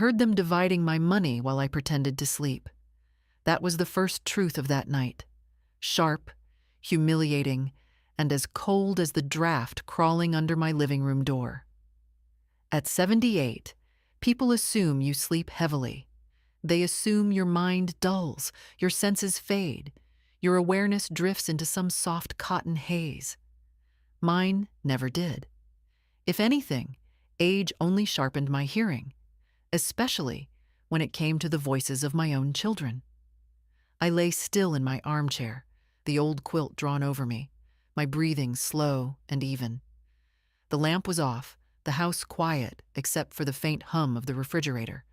heard them dividing my money while I pretended to sleep. That was the first truth of that night. Sharp, humiliating, and as cold as the draft crawling under my living room door. At 78, people assume you sleep heavily. They assume your mind dulls, your senses fade, your awareness drifts into some soft cotton haze. Mine never did. If anything, age only sharpened my hearing, especially when it came to the voices of my own children. I lay still in my armchair, the old quilt drawn over me, my breathing slow and even. The lamp was off, the house quiet except for the faint hum of the refrigerator.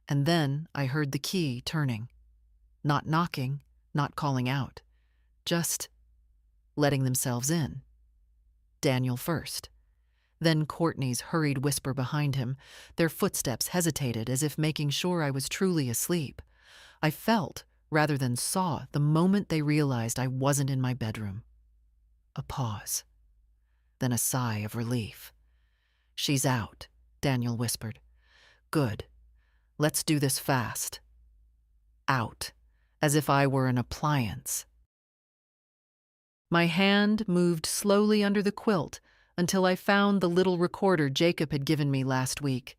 And then I heard the key turning. Not knocking, not calling out, just letting themselves in. Daniel first. Then Courtney's hurried whisper behind him. Their footsteps hesitated as if making sure I was truly asleep. I felt, rather than saw, the moment they realized I wasn't in my bedroom. A pause. Then a sigh of relief. "She's out," Daniel whispered. "Good. Let's do this fast." Out, as if I were an appliance. My hand moved slowly under the quilt until I found the little recorder Jacob had given me last week.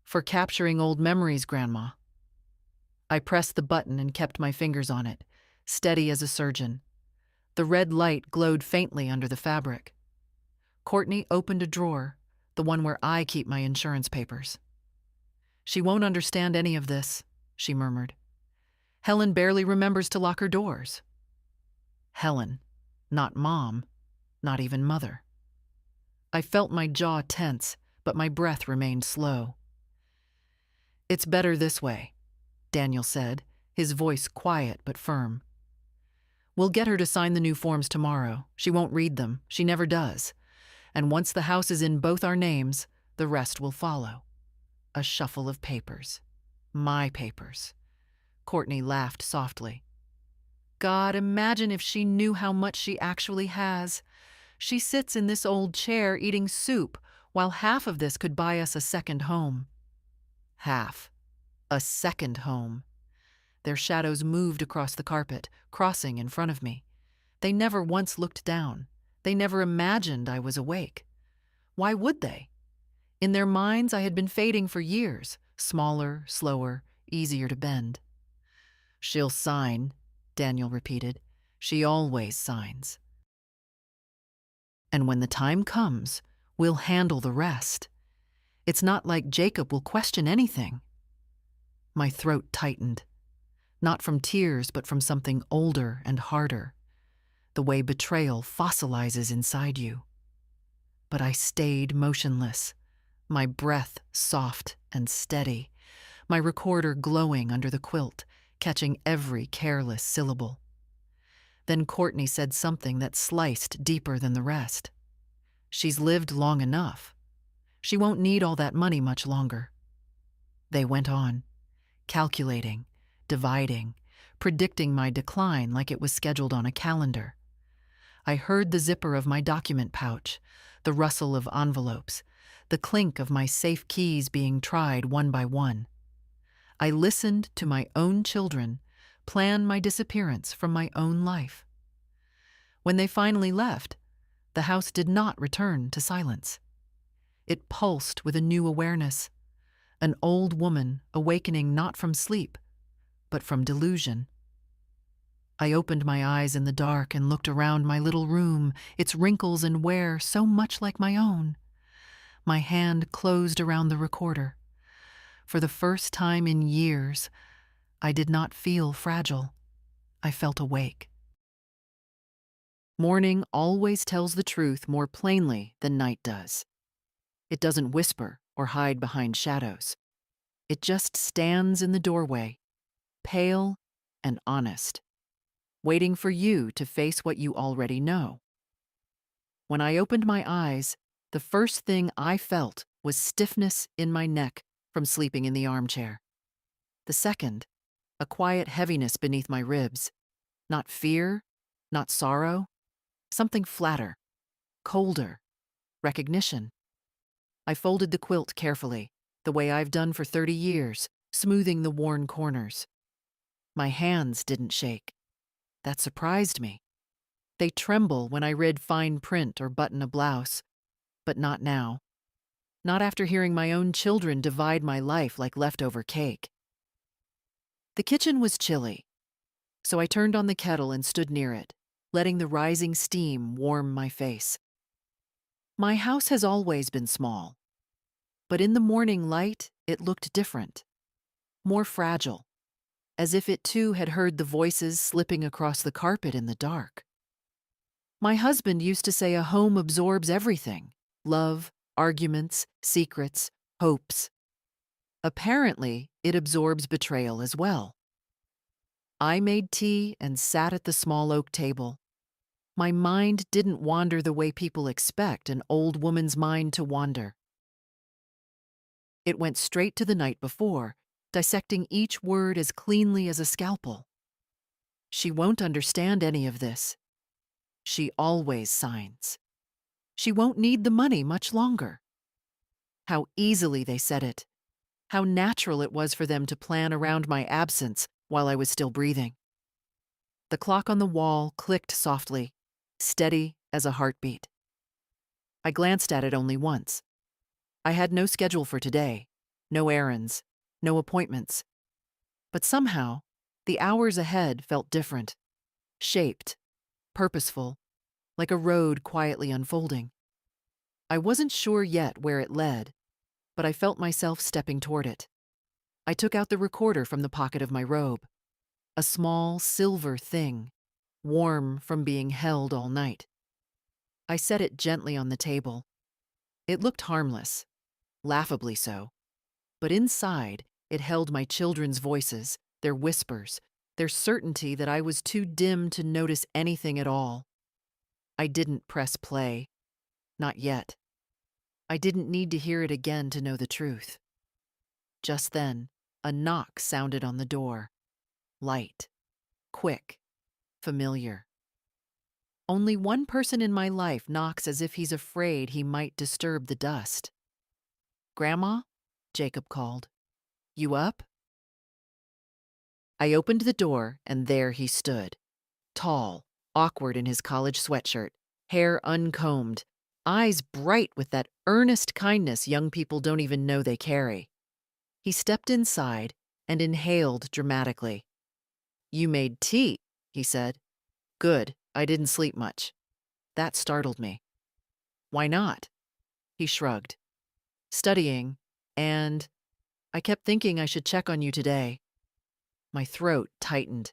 "For capturing old memories, Grandma." I pressed the button and kept my fingers on it, steady as a surgeon. The red light glowed faintly under the fabric. Courtney opened a drawer, the one where I keep my insurance papers. "She won't understand any of this," she murmured. "Helen barely remembers to lock her doors." Helen, not Mom, not even Mother. I felt my jaw tense, but my breath remained slow. "It's better this way," Daniel said, his voice quiet but firm. "We'll get her to sign the new forms tomorrow. She won't read them. She never does. And once the house is in both our names, the rest will follow." A shuffle of papers. My papers. Courtney laughed softly. "God, imagine if she knew how much she actually has. She sits in this old chair eating soup, while half of this could buy us a second home." Half. A second home. Their shadows moved across the carpet, crossing in front of me. They never once looked down. They never imagined I was awake. Why would they? In their minds, I had been fading for years, smaller, slower, easier to bend. "She'll sign," Daniel repeated. "She always signs. And when the time comes, we'll handle the rest. It's not like Jacob will question anything." My throat tightened. Not from tears, but from something older and harder. The way betrayal fossilizes inside you. But I stayed motionless, my breath soft and steady, my recorder glowing under the quilt, catching every careless syllable. Then Courtney said something that sliced deeper than the rest. "She's lived long enough. She won't need all that money much longer." They went on, calculating, dividing, predicting my decline like it was scheduled on a calendar. I heard the zipper of my document pouch, the rustle of envelopes, the clink of my safe keys being tried one by one. I listened to my own children plan my disappearance from my own life. When they finally left, the house did not return to silence. It pulsed with a new awareness, an old woman awakening not from sleep, but from delusion. I opened my eyes in the dark and looked around my little room, its wrinkles and wear so much like my own. My hand closed around the recorder. For the first time in years, I did not feel fragile. I felt awake. Morning always tells the truth more plainly than night does. It doesn't whisper or hide behind shadows. It just stands in the doorway, pale and honest, waiting for you to face what you already know. When I opened my eyes, the first thing I felt was stiffness in my neck from sleeping in the armchair. The second, a quiet heaviness beneath my ribs. Not fear, not sorrow, something flatter, colder, recognition. I folded the quilt carefully, the way I've done for 30 years, smoothing the worn corners. My hands didn't shake. That surprised me. They tremble when I read fine print or button a blouse, but not now. Not after hearing my own children divide my life like leftover cake. The kitchen was chilly, so I turned on the kettle and stood near it, letting the rising steam warm my face. My house has always been small, but in the morning light, it looked different, more fragile, as if it too had heard the voices slipping across the carpet in the dark. My husband used to say a home absorbs everything: love, arguments, secrets, hopes. Apparently, it absorbs betrayal as well. I made tea and sat at the small oak table. My mind didn't wander the way people expect an old woman's mind to wander. It went straight to the night before, dissecting each word as cleanly as a scalpel. She won't understand any of this. She always signs. She won't need the money much longer. How easily they said it. How natural it was for them to plan around my absence while I was still breathing. The clock on the wall clicked softly, steady as a heartbeat. I glanced at it only once. I had no schedule for today, no errands, no appointments. But somehow, the hours ahead felt different, shaped, purposeful, like a road quietly unfolding. I wasn't sure yet where it led, but I felt myself stepping toward it. I took out the recorder from the pocket of my robe, a small silver thing, warm from being held all night. I set it gently on the table. It looked harmless, laughably so, but inside it held my children's voices, their whispers, their certainty that I was too dim to notice anything at all. I didn't press play. Not yet. I didn't need to hear it again to know the truth. Just then, a knock sounded on the door. Light, quick, familiar. Only one person in my life knocks as if he's afraid he might disturb the dust. "Grandma?" Jacob called. "You up?" I opened the door, and there he stood. Tall, awkward in his college sweatshirt, hair uncombed, eyes bright with that earnest kindness young people don't even know they carry. He stepped inside and inhaled dramatically. "You made tea," he said. "Good, I didn't sleep much." That startled me. "Why not?" He shrugged. "Studying, and I kept thinking I should check on you today." My throat tightened,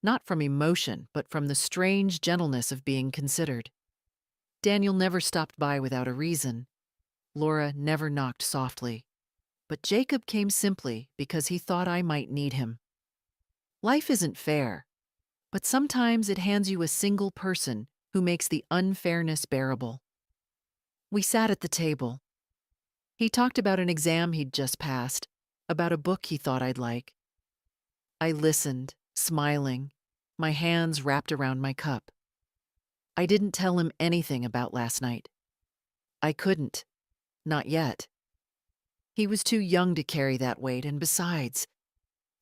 not from emotion, but from the strange gentleness of being considered. Daniel never stopped by without a reason. Laura never knocked softly. But Jacob came simply because he thought I might need him. Life isn't fair, but sometimes it hands you a single person who makes the unfairness bearable. We sat at the table. He talked about an exam he'd just passed, about a book he thought I'd like. I listened, smiling, my hands wrapped around my cup. I didn't tell him anything about last night. I couldn't. Not yet. He was too young to carry that weight, and besides,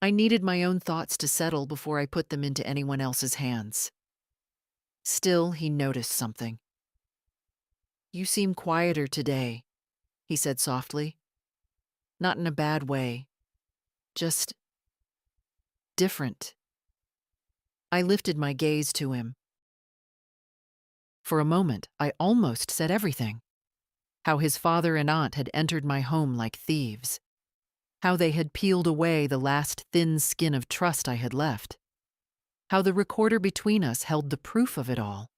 I needed my own thoughts to settle before I put them into anyone else's hands. Still, he noticed something. "You seem quieter today," he said softly. "Not in a bad way. Just different." I lifted my gaze to him. For a moment, I almost said everything. How his father and aunt had entered my home like thieves. How they had peeled away the last thin skin of trust I had left. How the recorder between us held the proof of it all.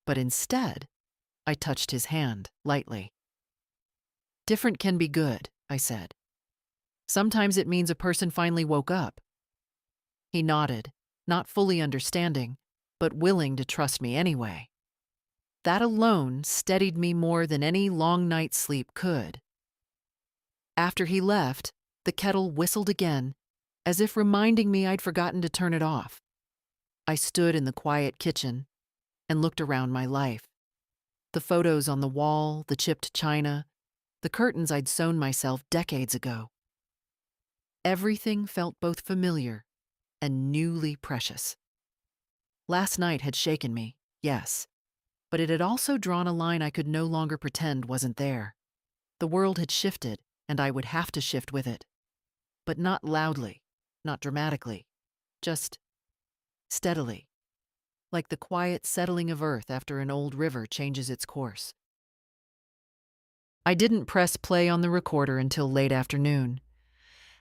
But instead, I touched his hand lightly. "Different can be good," I said. "Sometimes it means a person finally woke up." He nodded, not fully understanding, but willing to trust me anyway. That alone steadied me more than any long night's sleep could. After he left, the kettle whistled again, as if reminding me I'd forgotten to turn it off. I stood in the quiet kitchen and looked around my life. The photos on the wall, the chipped china, the curtains I'd sewn myself decades ago. Everything felt both familiar and newly precious. Last night had shaken me, yes, but it had also drawn a line I could no longer pretend wasn't there. The world had shifted, and I would have to shift with it. But not loudly, not dramatically, just steadily, like the quiet settling of earth after an old river changes its course. I didn't press play on the recorder until late afternoon.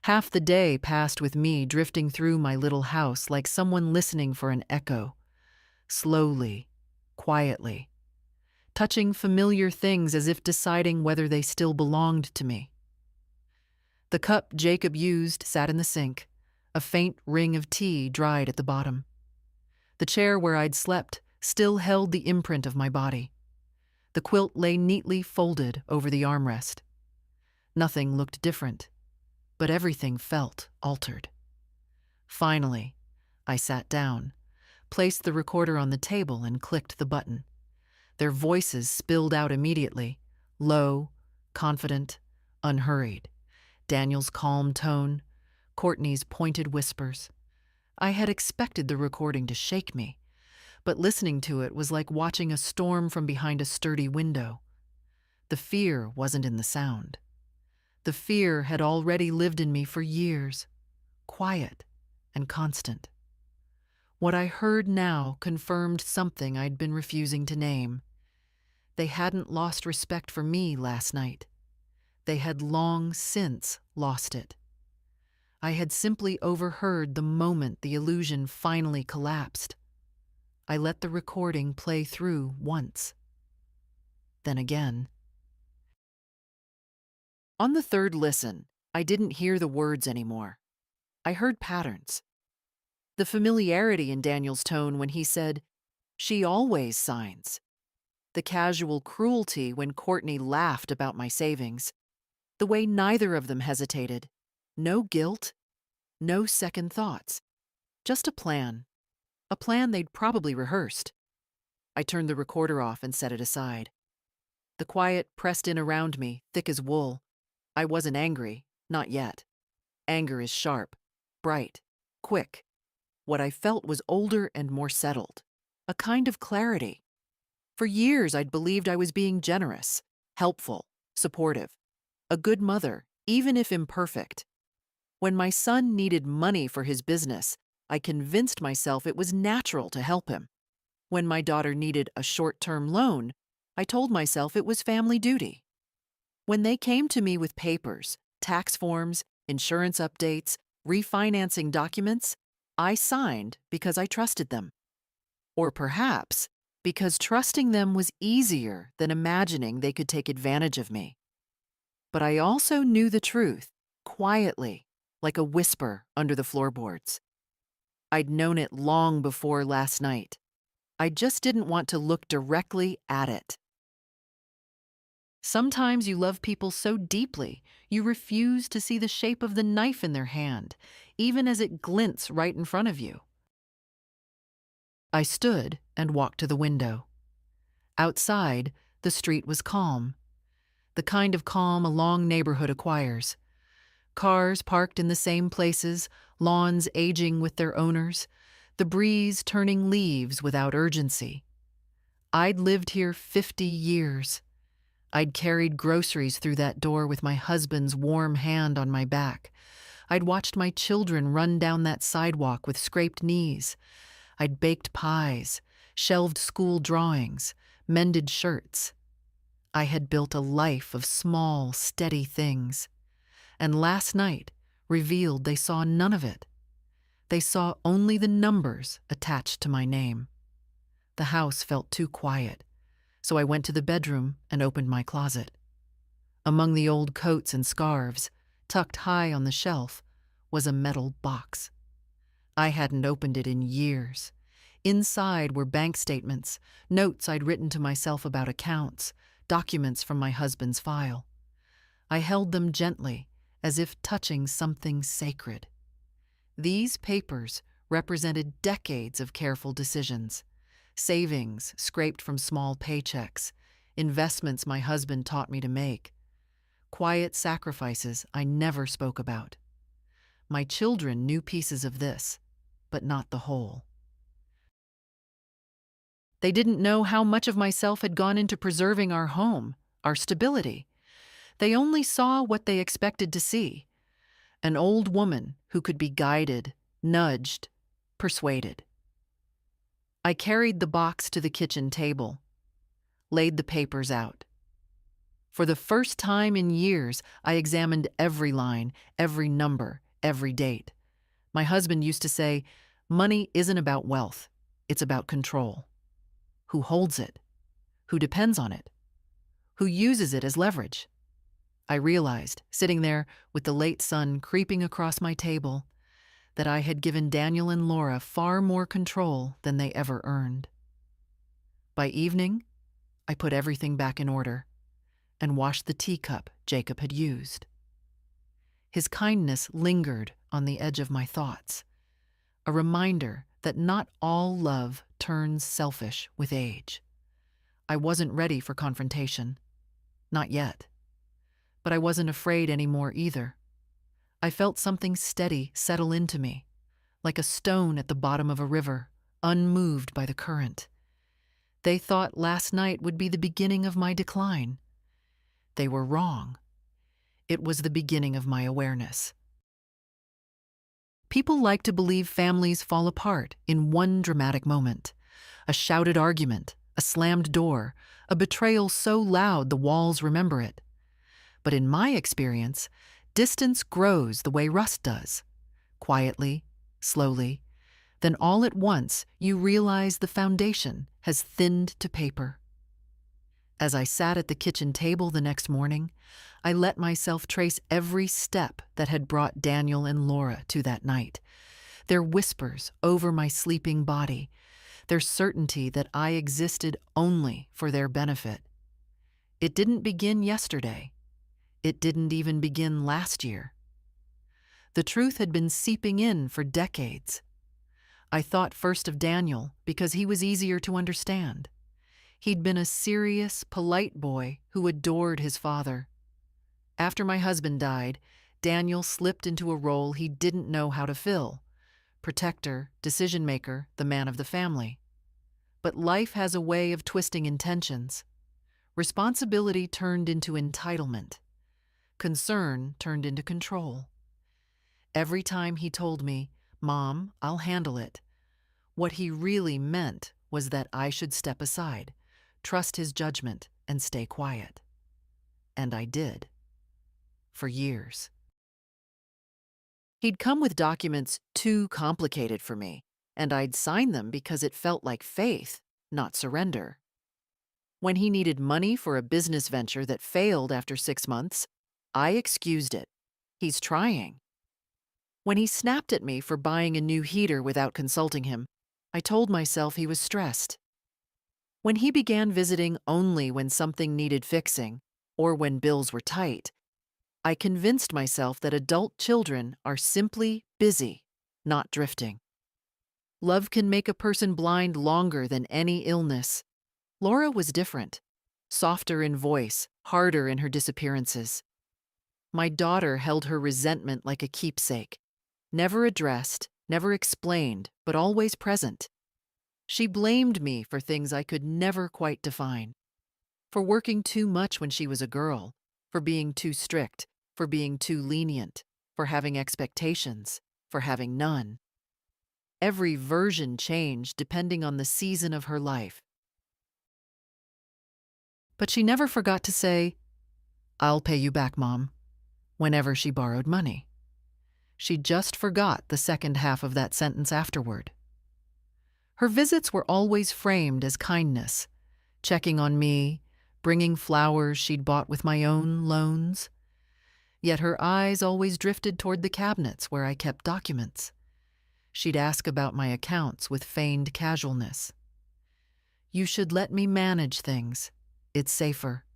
Half the day passed with me drifting through my little house like someone listening for an echo, slowly, quietly, touching familiar things as if deciding whether they still belonged to me. The cup Jacob used sat in the sink, a faint ring of tea dried at the bottom. The chair where I'd slept still held the imprint of my body. The quilt lay neatly folded over the armrest. Nothing looked different, but everything felt altered. Finally, I sat down, placed the recorder on the table, and clicked the button. Their voices spilled out immediately, low, confident, unhurried. Daniel's calm tone, Courtney's pointed whispers. I had expected the recording to shake me, but listening to it was like watching a storm from behind a sturdy window. The fear wasn't in the sound. The fear had already lived in me for years, quiet and constant. What I heard now confirmed something I'd been refusing to name. They hadn't lost respect for me last night. They had long since lost it. I had simply overheard the moment the illusion finally collapsed. I let the recording play through once. Then again. On the third listen, I didn't hear the words anymore. I heard patterns. The familiarity in Daniel's tone when he said, "She always signs." The casual cruelty when Courtney laughed about my savings. The way neither of them hesitated. No guilt, no second thoughts. Just a plan. A plan they'd probably rehearsed. I turned the recorder off and set it aside. The quiet pressed in around me, thick as wool. I wasn't angry, not yet. Anger is sharp, bright, quick. What I felt was older and more settled. A kind of clarity. For years I'd believed I was being generous, helpful, supportive. A good mother, even if imperfect. When my son needed money for his business, I convinced myself it was natural to help him. When my daughter needed a short-term loan, I told myself it was family duty. When they came to me with papers, tax forms, insurance updates, refinancing documents, I signed because I trusted them. Or perhaps because trusting them was easier than imagining they could take advantage of me. But I also knew the truth, quietly, like a whisper under the floorboards. I'd known it long before last night. I just didn't want to look directly at it. Sometimes you love people so deeply, you refuse to see the shape of the knife in their hand, even as it glints right in front of you. I stood and walked to the window. Outside, the street was calm. The kind of calm a long neighborhood acquires. Cars parked in the same places, lawns aging with their owners, the breeze turning leaves without urgency. I'd lived here 50 years. I'd carried groceries through that door with my husband's warm hand on my back. I'd watched my children run down that sidewalk with scraped knees. I'd baked pies, shelved school drawings, mended shirts. I had built a life of small, steady things. And last night revealed they saw none of it. They saw only the numbers attached to my name. The house felt too quiet, so I went to the bedroom and opened my closet. Among the old coats and scarves, tucked high on the shelf, was a metal box. I hadn't opened it in years. Inside were bank statements, notes I'd written to myself about accounts, documents from my husband's file. I held them gently, as if touching something sacred. These papers represented decades of careful decisions, savings scraped from small paychecks, investments my husband taught me to make. quiet sacrifices I never spoke about. My children knew pieces of this, but not the whole. They didn't know how much of myself had gone into preserving our home, our stability. They only saw what they expected to see: an old woman who could be guided, nudged, persuaded. I carried the box to the kitchen table, laid the papers out. For the first time in years, I examined every line, every number, every date. My husband used to say, "Money isn't about wealth, it's about control." Who holds it? Who depends on it? Who uses it as leverage? I realized, sitting there with the late sun creeping across my table, that I had given Daniel and Laura far more control than they ever earned. By evening, I put everything back in order and washed the teacup Jacob had used. His kindness lingered on the edge of my thoughts, a reminder that not all love turns selfish with age. I wasn't ready for confrontation. Not yet. But I wasn't afraid anymore either. I felt something steady settle into me, like a stone at the bottom of a river, unmoved by the current. They thought last night would be the beginning of my decline. They were wrong. It was the beginning of my awareness. People like to believe families fall apart in one dramatic moment: a shouted argument, a slammed door, a betrayal so loud the walls remember it. But in my experience, distance grows the way rust does. Quietly, slowly, then all at once you realize the foundation has thinned to paper. As I sat at the kitchen table the next morning, I let myself trace every step that had brought Daniel and Laura to that night. Their whispers over my sleeping body, their certainty that I existed only for their benefit. It didn't begin yesterday. It didn't even begin last year. The truth had been seeping in for decades. I thought first of Daniel because he was easier to understand. He'd been a serious, polite boy who adored his father. After my husband died, Daniel slipped into a role he didn't know how to fill: protector, decision-maker, the man of the family. But life has a way of twisting intentions. Responsibility turned into entitlement. Concern turned into control. Every time he told me, "Mom, I'll handle it," what he really meant was that I should step aside, trust his judgment, and stay quiet. And I did. For years. He'd come with documents too complicated for me, and I'd sign them because it felt like faith, not surrender. When he needed money for a business venture that failed after 6 months, I excused it. He's trying. When he snapped at me for buying a new heater without consulting him, I told myself he was stressed. When he began visiting only when something needed fixing, or when bills were tight, I convinced myself that adult children are simply busy, not drifting. Love can make a person blind longer than any illness. Laura was different, softer in voice, harder in her disappearances. My daughter held her resentment like a keepsake, never addressed, never explained, but always present. She blamed me for things I could never quite define. For working too much when she was a girl, for being too strict, for being too lenient, for having expectations, for having none. Every version changed depending on the season of her life. But she never forgot to say, "I'll pay you back, Mom," whenever she borrowed money. She just forgot the second half of that sentence afterward. Her visits were always framed as kindness, checking on me, bringing flowers she'd bought with my own loans. Yet her eyes always drifted toward the cabinets where I kept documents. She'd ask about my accounts with feigned casualness. "You should let me manage things. It's safer."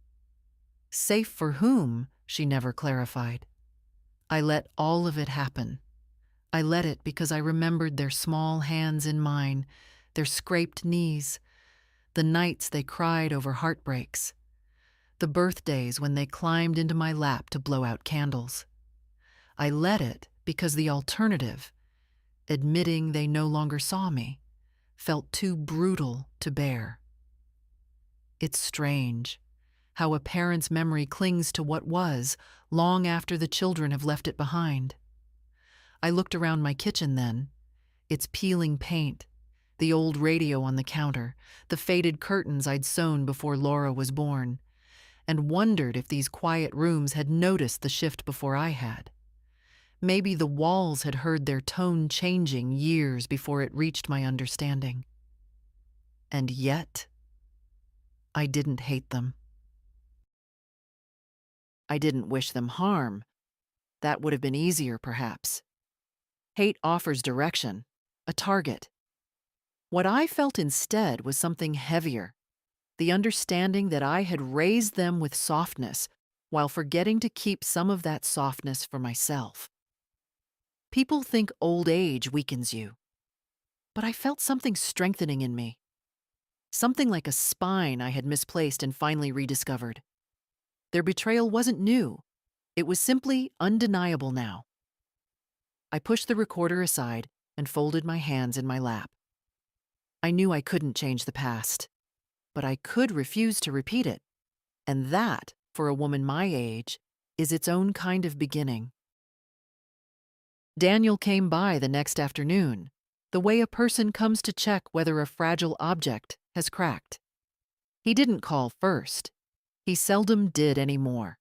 Safe for whom, she never clarified. I let all of it happen. I let it because I remembered their small hands in mine, their scraped knees, the nights they cried over heartbreaks, The birthdays when they climbed into my lap to blow out candles. I let it because the alternative, admitting they no longer saw me, felt too brutal to bear. It's strange how a parent's memory clings to what was long after the children have left it behind. I looked around my kitchen then, its peeling paint, the old radio on the counter, the faded curtains I'd sewn before Laura was born, and wondered if these quiet rooms had noticed the shift before I had. Maybe the walls had heard their tone changing years before it reached my understanding. And yet, I didn't hate them. I didn't wish them harm. That would have been easier, perhaps. Hate offers direction, a target. What I felt instead was something heavier, the understanding that I had raised them with softness while forgetting to keep some of that softness for myself. People think old age weakens you, but I felt something strengthening in me. Something like a spine I had misplaced and finally rediscovered. Their betrayal wasn't new. It was simply undeniable now. I pushed the recorder aside and folded my hands in my lap. I knew I couldn't change the past, but I could refuse to repeat it. And that, for a woman my age, is its own kind of beginning. Daniel came by the next afternoon, the way a person comes to check whether a fragile object has cracked. He didn't call first. He seldom did anymore.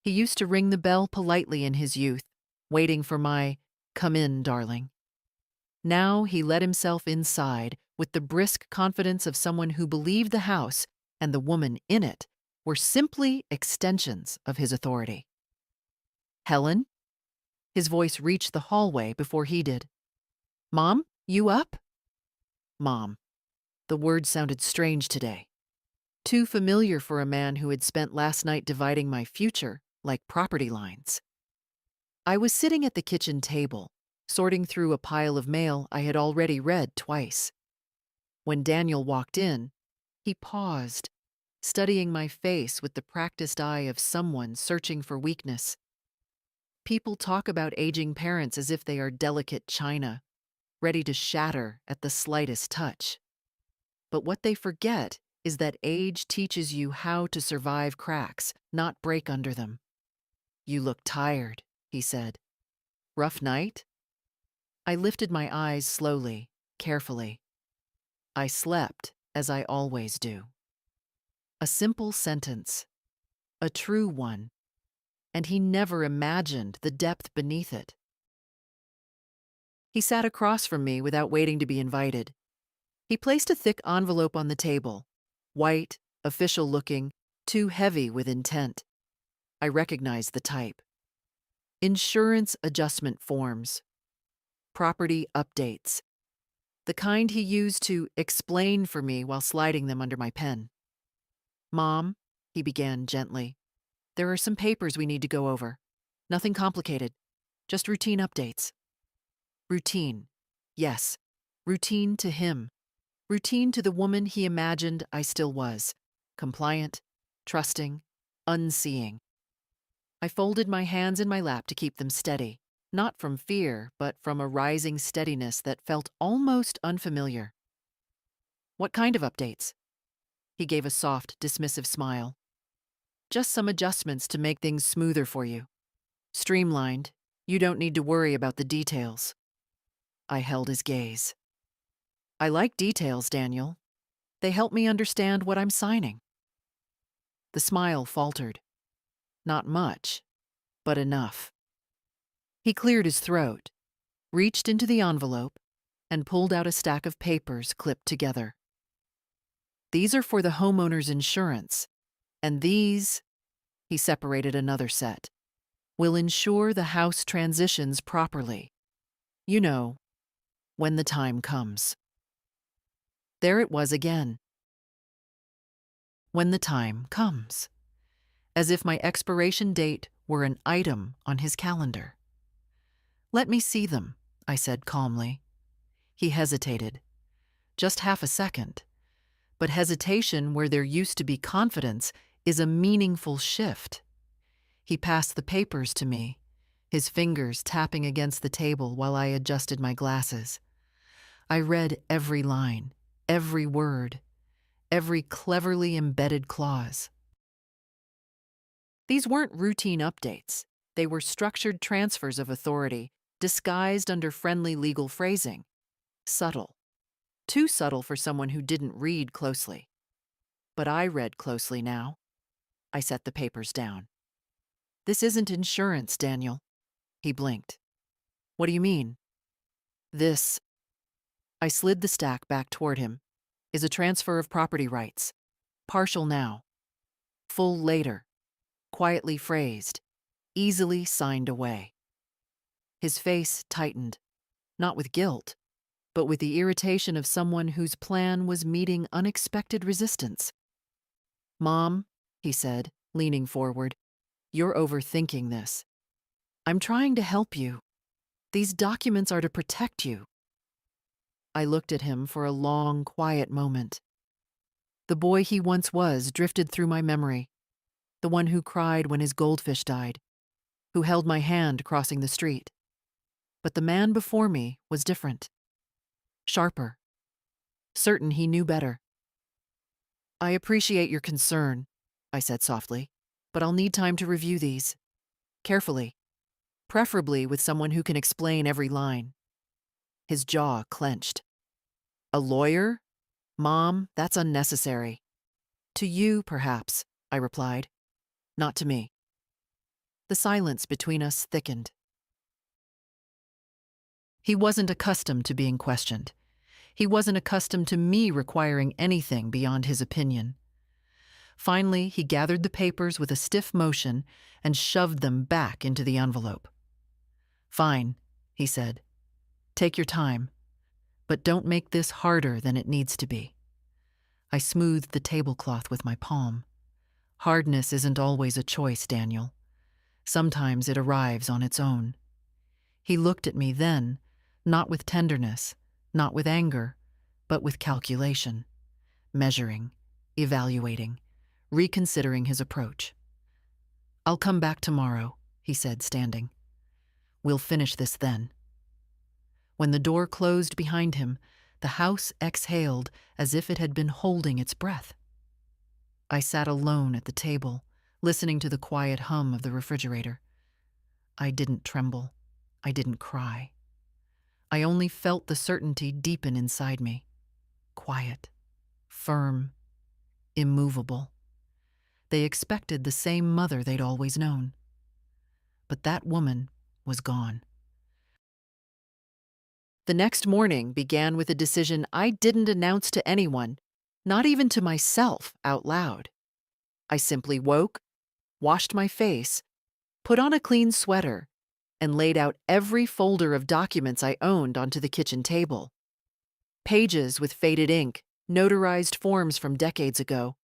He used to ring the bell politely in his youth, waiting for my, "Come in, darling." Now he let himself inside with the brisk confidence of someone who believed the house and the woman in it were simply extensions of his authority. "Helen?" His voice reached the hallway before he did. "Mom, you up?" Mom. The word sounded strange today. Too familiar for a man who had spent last night dividing my future like property lines. I was sitting at the kitchen table, sorting through a pile of mail I had already read twice. When Daniel walked in, he paused, studying my face with the practiced eye of someone searching for weakness. People talk about aging parents as if they are delicate china, ready to shatter at the slightest touch. But what they forget is that age teaches you how to survive cracks, not break under them. "You look tired," he said. "Rough night?" I lifted my eyes slowly, carefully. I slept, as I always do. A simple sentence, a true one, and he never imagined the depth beneath it. He sat across from me without waiting to be invited. He placed a thick envelope on the table, white, official-looking, too heavy with intent. I recognized the type. Insurance adjustment forms. Property updates. The kind he used to explain for me while sliding them under my pen. "Mom," he began gently, "there are some papers we need to go over. Nothing complicated, just routine updates." Routine. Yes, routine to him. Routine to the woman he imagined I still was. Compliant, trusting, unseeing. I folded my hands in my lap to keep them steady, not from fear, but from a rising steadiness that felt almost unfamiliar. "What kind of updates?" He gave a soft, dismissive smile. "Just some adjustments to make things smoother for you. Streamlined. You don't need to worry about the details." I held his gaze. "I like details, Daniel. They help me understand what I'm signing." The smile faltered. Not much, but enough. He cleared his throat, reached into the envelope, and pulled out a stack of papers clipped together. "These are for the homeowner's insurance, and these," he separated another set, "will ensure the house transitions properly. You know, when the time comes." There it was again. When the time comes. As if my expiration date were an item on his calendar. "Let me see them," I said calmly. He hesitated. Just half a second. But hesitation where there used to be confidence is a meaningful shift. He passed the papers to me, his fingers tapping against the table while I adjusted my glasses. I read every line, every word, every cleverly embedded clause. These weren't routine updates. They were structured transfers of authority, disguised under friendly legal phrasing. Subtle. Too subtle for someone who didn't read closely. But I read closely now. I set the papers down. This isn't insurance, Daniel. He blinked. What do you mean? This, I slid the stack back toward him, is a transfer of property rights. Partial now. Full later. Quietly phrased. Easily signed away. His face tightened, not with guilt, but with the irritation of someone whose plan was meeting unexpected resistance. Mom, he said, leaning forward, you're overthinking this. I'm trying to help you. These documents are to protect you. I looked at him for a long, quiet moment. The boy he once was drifted through my memory, the one who cried when his goldfish died, who held my hand crossing the street. But the man before me was different. Sharper. Certain he knew better. I appreciate your concern, I said softly, but I'll need time to review these. Carefully. Preferably with someone who can explain every line. His jaw clenched. A lawyer? Mom, that's unnecessary. To you, perhaps, I replied. Not to me. The silence between us thickened. He wasn't accustomed to being questioned. He wasn't accustomed to me requiring anything beyond his opinion. Finally, he gathered the papers with a stiff motion and shoved them back into the envelope. Fine, he said. Take your time, but don't make this harder than it needs to be. I smoothed the tablecloth with my palm. Hardness isn't always a choice, Daniel. Sometimes it arrives on its own. He looked at me then, not with tenderness, not with anger, but with calculation, measuring, evaluating, reconsidering his approach. I'll come back tomorrow, he said, standing. We'll finish this then. When the door closed behind him, the house exhaled as if it had been holding its breath. I sat alone at the table, listening to the quiet hum of the refrigerator. I didn't tremble. I didn't cry. I only felt the certainty deepen inside me. Quiet, firm, immovable. They expected the same mother they'd always known. But that woman was gone. The next morning began with a decision I didn't announce to anyone, not even to myself out loud. I simply woke, washed my face, put on a clean sweater, and laid out every folder of documents I owned onto the kitchen table. Pages with faded ink, notarized forms from decades ago,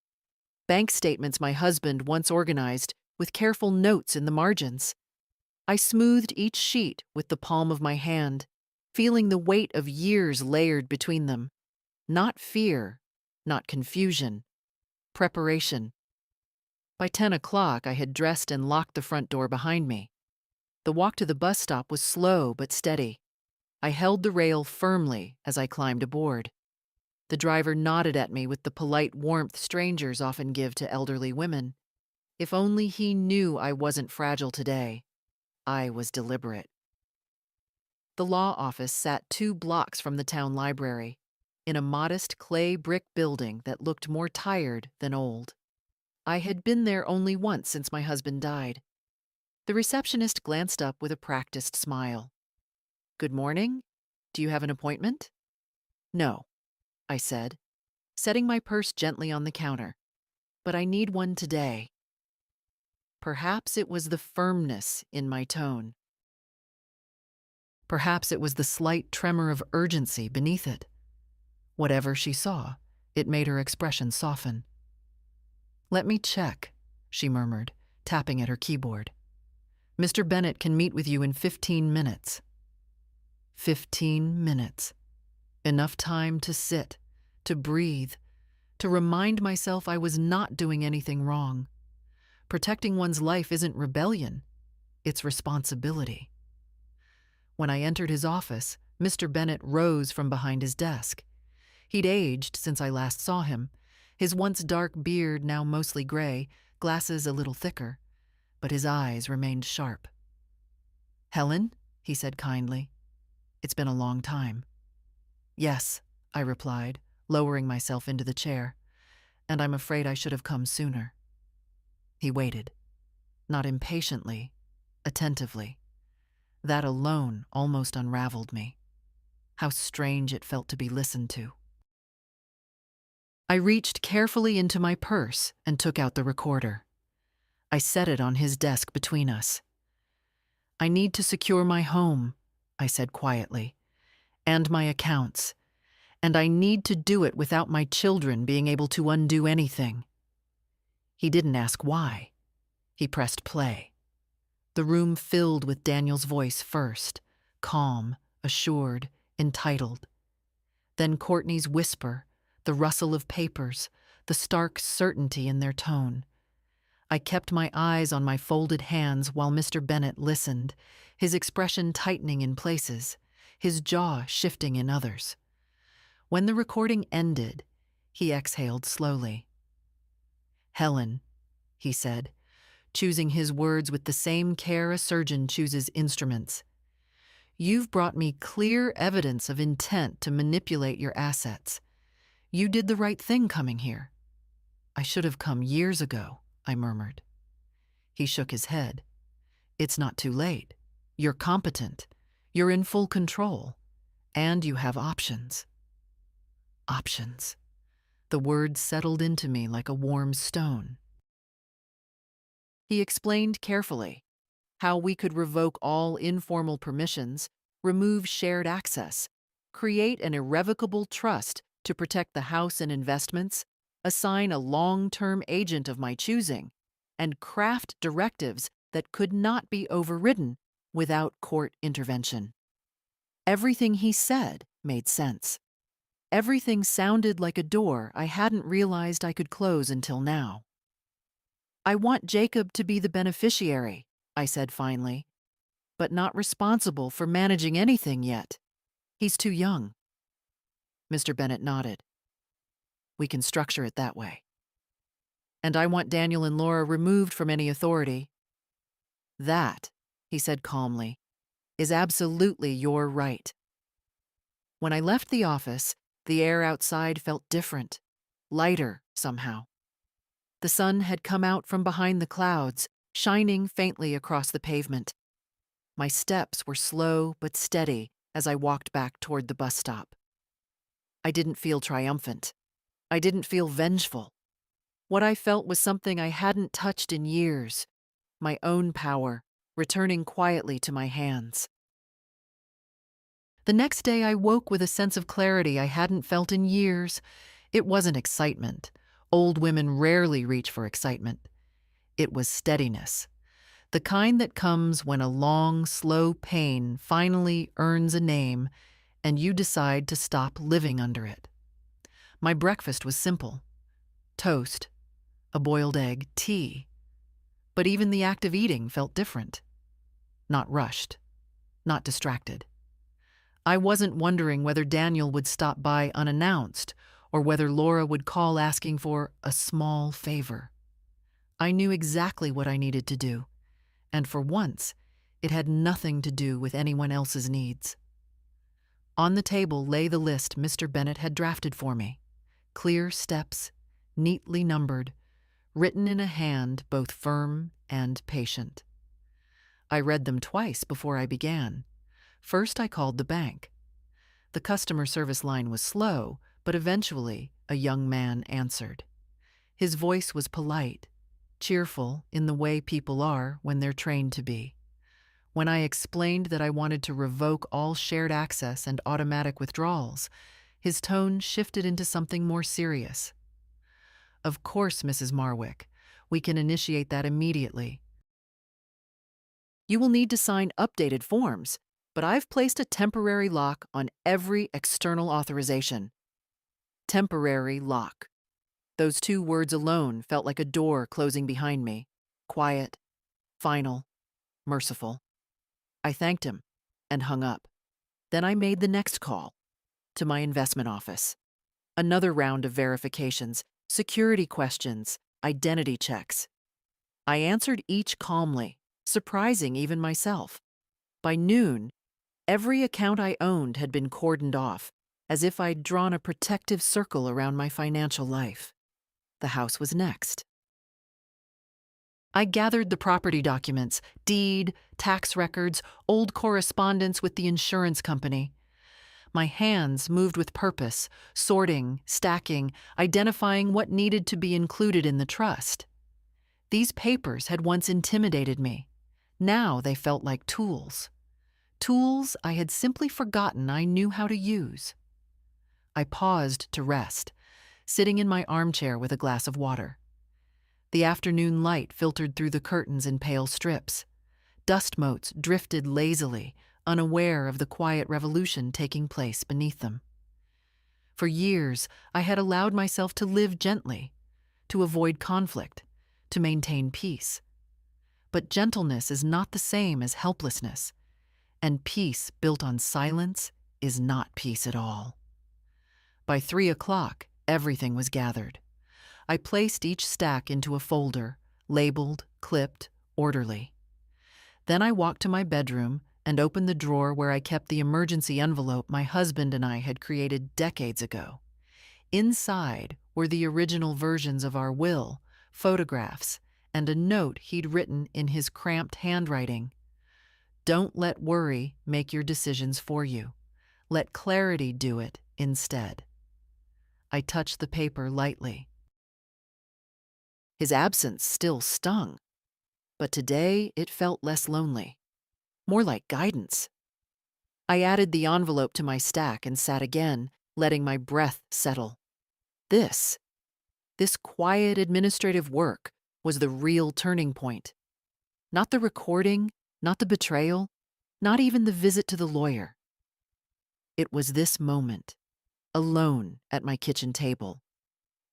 bank statements my husband once organized with careful notes in the margins. I smoothed each sheet with the palm of my hand, feeling the weight of years layered between them. Not fear, not confusion, preparation. By 10 o'clock, I had dressed and locked the front door behind me. The walk to the bus stop was slow but steady. I held the rail firmly as I climbed aboard. The driver nodded at me with the polite warmth strangers often give to elderly women. If only he knew I wasn't fragile today. I was deliberate. The law office sat 2 blocks from the town library, in a modest clay brick building that looked more tired than old. I had been there only once since my husband died. The receptionist glanced up with a practiced smile. Good morning. Do you have an appointment? No, I said, setting my purse gently on the counter. But I need one today. Perhaps it was the firmness in my tone. Perhaps it was the slight tremor of urgency beneath it. Whatever she saw, it made her expression soften. Let me check, she murmured, tapping at her keyboard. Mr. Bennett can meet with you in 15 minutes. 15 minutes. Enough time to sit, to breathe, to remind myself I was not doing anything wrong. Protecting one's life isn't rebellion, it's responsibility. When I entered his office, Mr. Bennett rose from behind his desk. He'd aged since I last saw him, his once dark beard now mostly gray, glasses a little thicker, but his eyes remained sharp. "Helen?" he said kindly. "It's been a long time." "Yes," I replied, lowering myself into the chair, "and I'm afraid I should have come sooner." He waited, not impatiently, attentively. That alone almost unraveled me. How strange it felt to be listened to. I reached carefully into my purse and took out the recorder. I set it on his desk between us. "I need to secure my home," I said quietly, "and my accounts, and I need to do it without my children being able to undo anything." He didn't ask why. He pressed play. The room filled with Daniel's voice first, calm, assured, entitled. Then Courtney's whisper, the rustle of papers, the stark certainty in their tone. I kept my eyes on my folded hands while Mr. Bennett listened, his expression tightening in places, his jaw shifting in others. When the recording ended, he exhaled slowly. "Helen," he said, choosing his words with the same care a surgeon chooses instruments, "you've brought me clear evidence of intent to manipulate your assets. You did the right thing coming here." "I should have come years ago," I murmured. He shook his head. "It's not too late. You're competent. You're in full control. And you have options." Options. The word settled into me like a warm stone. He explained carefully how we could revoke all informal permissions, remove shared access, create an irrevocable trust to protect the house and investments, assign a long-term agent of my choosing, and craft directives that could not be overridden without court intervention. Everything he said made sense. Everything sounded like a door I hadn't realized I could close until now. "I want Jacob to be the beneficiary," I said finally, "but not responsible for managing anything yet. He's too young." Mr. Bennett nodded. "We can structure it that way." "And I want Daniel and Laura removed from any authority." "That," he said calmly, "is absolutely your right." When I left the office, the air outside felt different, lighter somehow. The sun had come out from behind the clouds, shining faintly across the pavement. My steps were slow but steady as I walked back toward the bus stop. I didn't feel triumphant. I didn't feel vengeful. What I felt was something I hadn't touched in years, my own power, returning quietly to my hands. The next day I woke with a sense of clarity I hadn't felt in years. It wasn't excitement. Old women rarely reach for excitement. It was steadiness, the kind that comes when a long, slow pain finally earns a name and you decide to stop living under it. My breakfast was simple: toast, a boiled egg, tea. But even the act of eating felt different. Not rushed, not distracted. I wasn't wondering whether Daniel would stop by unannounced or whether Laura would call asking for a small favor. I knew exactly what I needed to do, and for once, it had nothing to do with anyone else's needs. On the table lay the list Mr. Bennett had drafted for me. Clear steps, neatly numbered, written in a hand both firm and patient. I read them twice before I began. First, I called the bank. The customer service line was slow, but eventually a young man answered. His voice was polite, cheerful in the way people are when they're trained to be. When I explained that I wanted to revoke all shared access and automatic withdrawals, his tone shifted into something more serious. "Of course, Mrs. Marwick, we can initiate that immediately. You will need to sign updated forms, but I've placed a temporary lock on every external authorization." Temporary lock. Those two words alone felt like a door closing behind me. quiet, final, merciful. I thanked him and hung up. Then I made the next call to my investment office. Another round of verifications, security questions, identity checks. I answered each calmly, surprising even myself. By noon, every account I owned had been cordoned off, as if I'd drawn a protective circle around my financial life. The house was next. I gathered the property documents, deed, tax records, old correspondence with the insurance company. My hands moved with purpose, sorting, stacking, identifying what needed to be included in the trust. These papers had once intimidated me. Now they felt like tools. Tools I had simply forgotten I knew how to use. I paused to rest, sitting in my armchair with a glass of water. The afternoon light filtered through the curtains in pale strips. Dust motes drifted lazily, unaware of the quiet revolution taking place beneath them. For years, I had allowed myself to live gently, to avoid conflict, to maintain peace. But gentleness is not the same as helplessness, and peace built on silence is not peace at all. By 3 o'clock, everything was gathered. I placed each stack into a folder, labeled, clipped, orderly. Then I walked to my bedroom and opened the drawer where I kept the emergency envelope my husband and I had created decades ago. Inside were the original versions of our will, photographs, and a note he'd written in his cramped handwriting. Don't let worry make your decisions for you. Let clarity do it instead. I touched the paper lightly. His absence still stung, but today it felt less lonely, more like guidance. I added the envelope to my stack and sat again, letting my breath settle. This quiet administrative work was the real turning point. Not the recording, not the betrayal, not even the visit to the lawyer. It was this moment, alone at my kitchen table,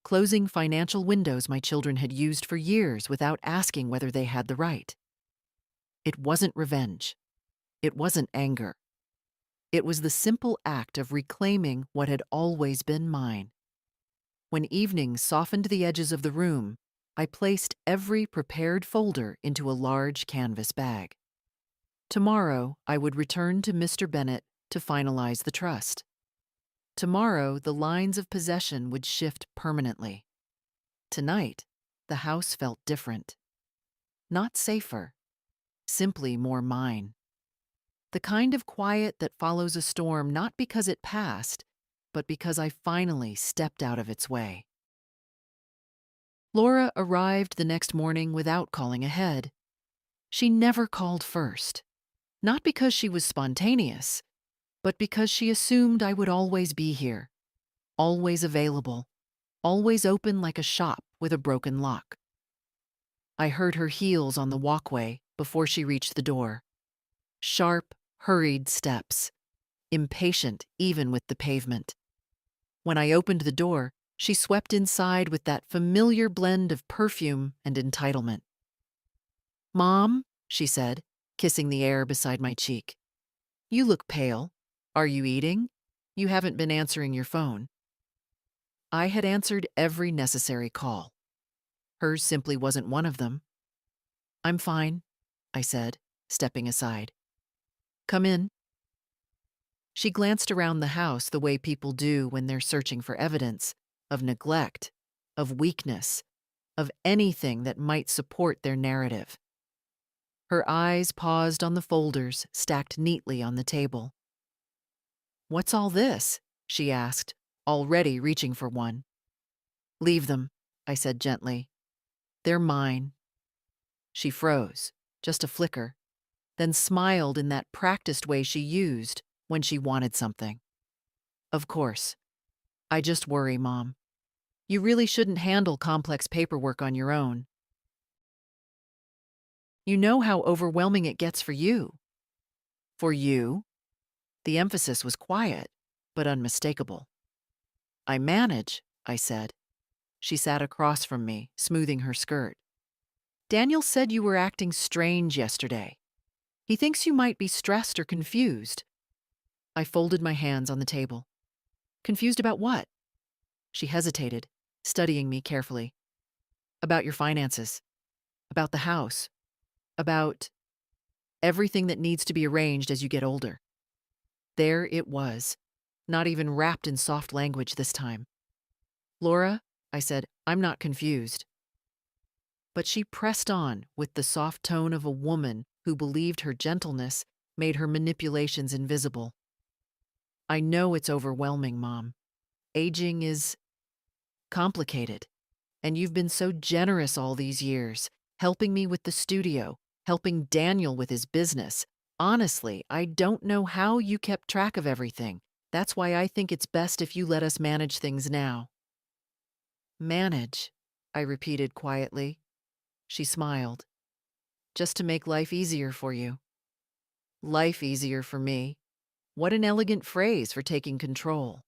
closing financial windows my children had used for years without asking whether they had the right. It wasn't revenge. It wasn't anger. It was the simple act of reclaiming what had always been mine. When evening softened the edges of the room, I placed every prepared folder into a large canvas bag. Tomorrow, I would return to Mr. Bennett to finalize the trust. Tomorrow, the lines of possession would shift permanently. Tonight, the house felt different. Not safer, simply more mine. The kind of quiet that follows a storm not because it passed, but because I finally stepped out of its way. Laura arrived the next morning without calling ahead. She never called first, not because she was spontaneous, but because she assumed I would always be here, always available, always open like a shop with a broken lock. I heard her heels on the walkway before she reached the door. Sharp, hurried steps, impatient even with the pavement. When I opened the door, she swept inside with that familiar blend of perfume and entitlement. "Mom," she said, kissing the air beside my cheek. "You look pale. Are you eating? You haven't been answering your phone." I had answered every necessary call. Hers simply wasn't one of them. "I'm fine," I said, stepping aside. "Come in." She glanced around the house the way people do when they're searching for evidence of neglect, of weakness, of anything that might support their narrative. Her eyes paused on the folders stacked neatly on the table. "What's all this?" she asked, already reaching for one. "Leave them," I said gently. "They're mine." She froze, just a flicker, then smiled in that practiced way she used when she wanted something. "Of course. I just worry, Mom. You really shouldn't handle complex paperwork on your own. You know how overwhelming it gets for you." "For you?" The emphasis was quiet, but unmistakable. "I manage," I said. She sat across from me, smoothing her skirt. Daniel said you were acting strange yesterday. He thinks you might be stressed or confused. I folded my hands on the table. Confused about what? She hesitated, studying me carefully. About your finances. About the house. About everything that needs to be arranged as you get older. There it was, not even wrapped in soft language this time. Laura, I said, I'm not confused. But she pressed on with the soft tone of a woman who believed her gentleness made her manipulations invisible. I know it's overwhelming, Mom. Aging is complicated, and you've been so generous all these years, helping me with the studio, helping Daniel with his business. Honestly, I don't know how you kept track of everything. That's why I think it's best if you let us manage things now. Manage, I repeated quietly. She smiled. Just to make life easier for you. Life easier for me. What an elegant phrase for taking control.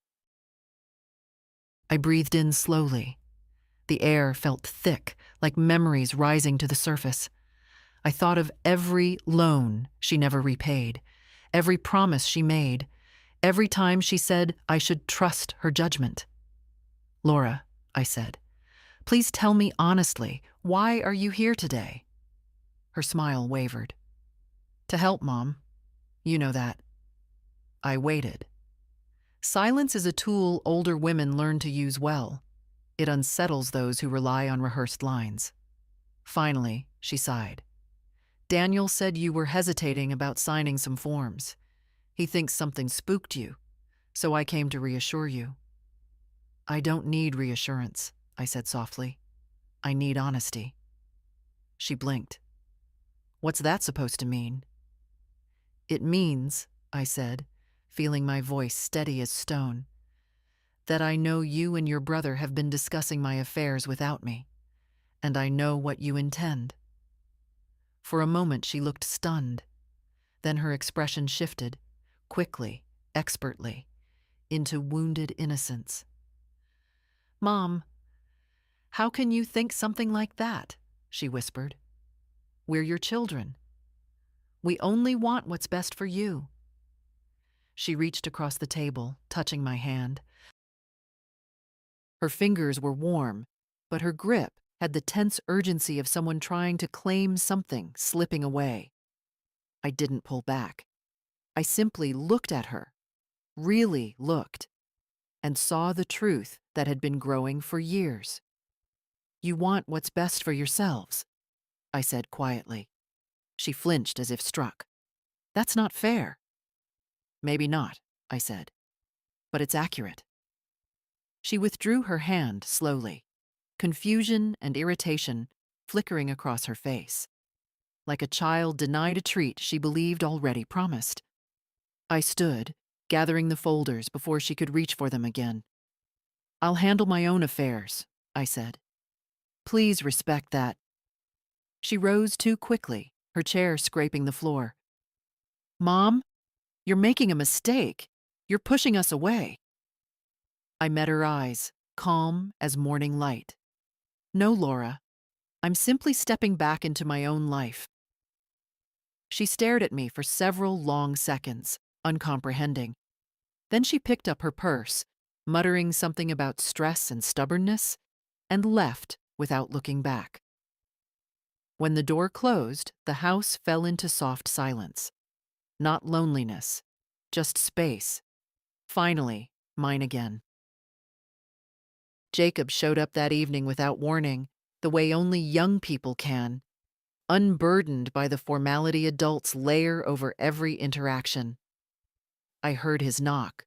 I breathed in slowly. The air felt thick, like memories rising to the surface. I thought of every loan she never repaid, every promise she made, every time she said I should trust her judgment. Laura, I said, please tell me honestly, why are you here today? Her smile wavered. To help, Mom. You know that. I waited. Silence is a tool older women learn to use well. It unsettles those who rely on rehearsed lines. Finally, she sighed. Daniel said you were hesitating about signing some forms. He thinks something spooked you, so I came to reassure you. I don't need reassurance, I said softly. I need honesty. She blinked. What's that supposed to mean? It means, I said, feeling my voice steady as stone, that I know you and your brother have been discussing my affairs without me, and I know what you intend. For a moment she looked stunned. Then her expression shifted, quickly, expertly, into wounded innocence. Mom, how can you think something like that? She whispered. We're your children. We only want what's best for you. She reached across the table, touching my hand. Her fingers were warm, but her grip had the tense urgency of someone trying to claim something slipping away. I didn't pull back. I simply looked at her, really looked, and saw the truth that had been growing for years. You want what's best for yourselves, I said quietly. She flinched as if struck. That's not fair. Maybe not, I said, but it's accurate. She withdrew her hand slowly, confusion and irritation flickering across her face. Like a child denied a treat she believed already promised. I stood, gathering the folders before she could reach for them again. I'll handle my own affairs, I said. Please respect that. She rose too quickly, her chair scraping the floor. Mom, you're making a mistake. You're pushing us away. I met her eyes, calm as morning light. No, Laura. I'm simply stepping back into my own life. She stared at me for several long seconds, uncomprehending. Then she picked up her purse, muttering something about stress and stubbornness, and left without looking back. When the door closed, the house fell into soft silence. Not loneliness, just space. Finally, mine again. Jacob showed up that evening without warning, the way only young people can, unburdened by the formality adults layer over every interaction. I heard his knock,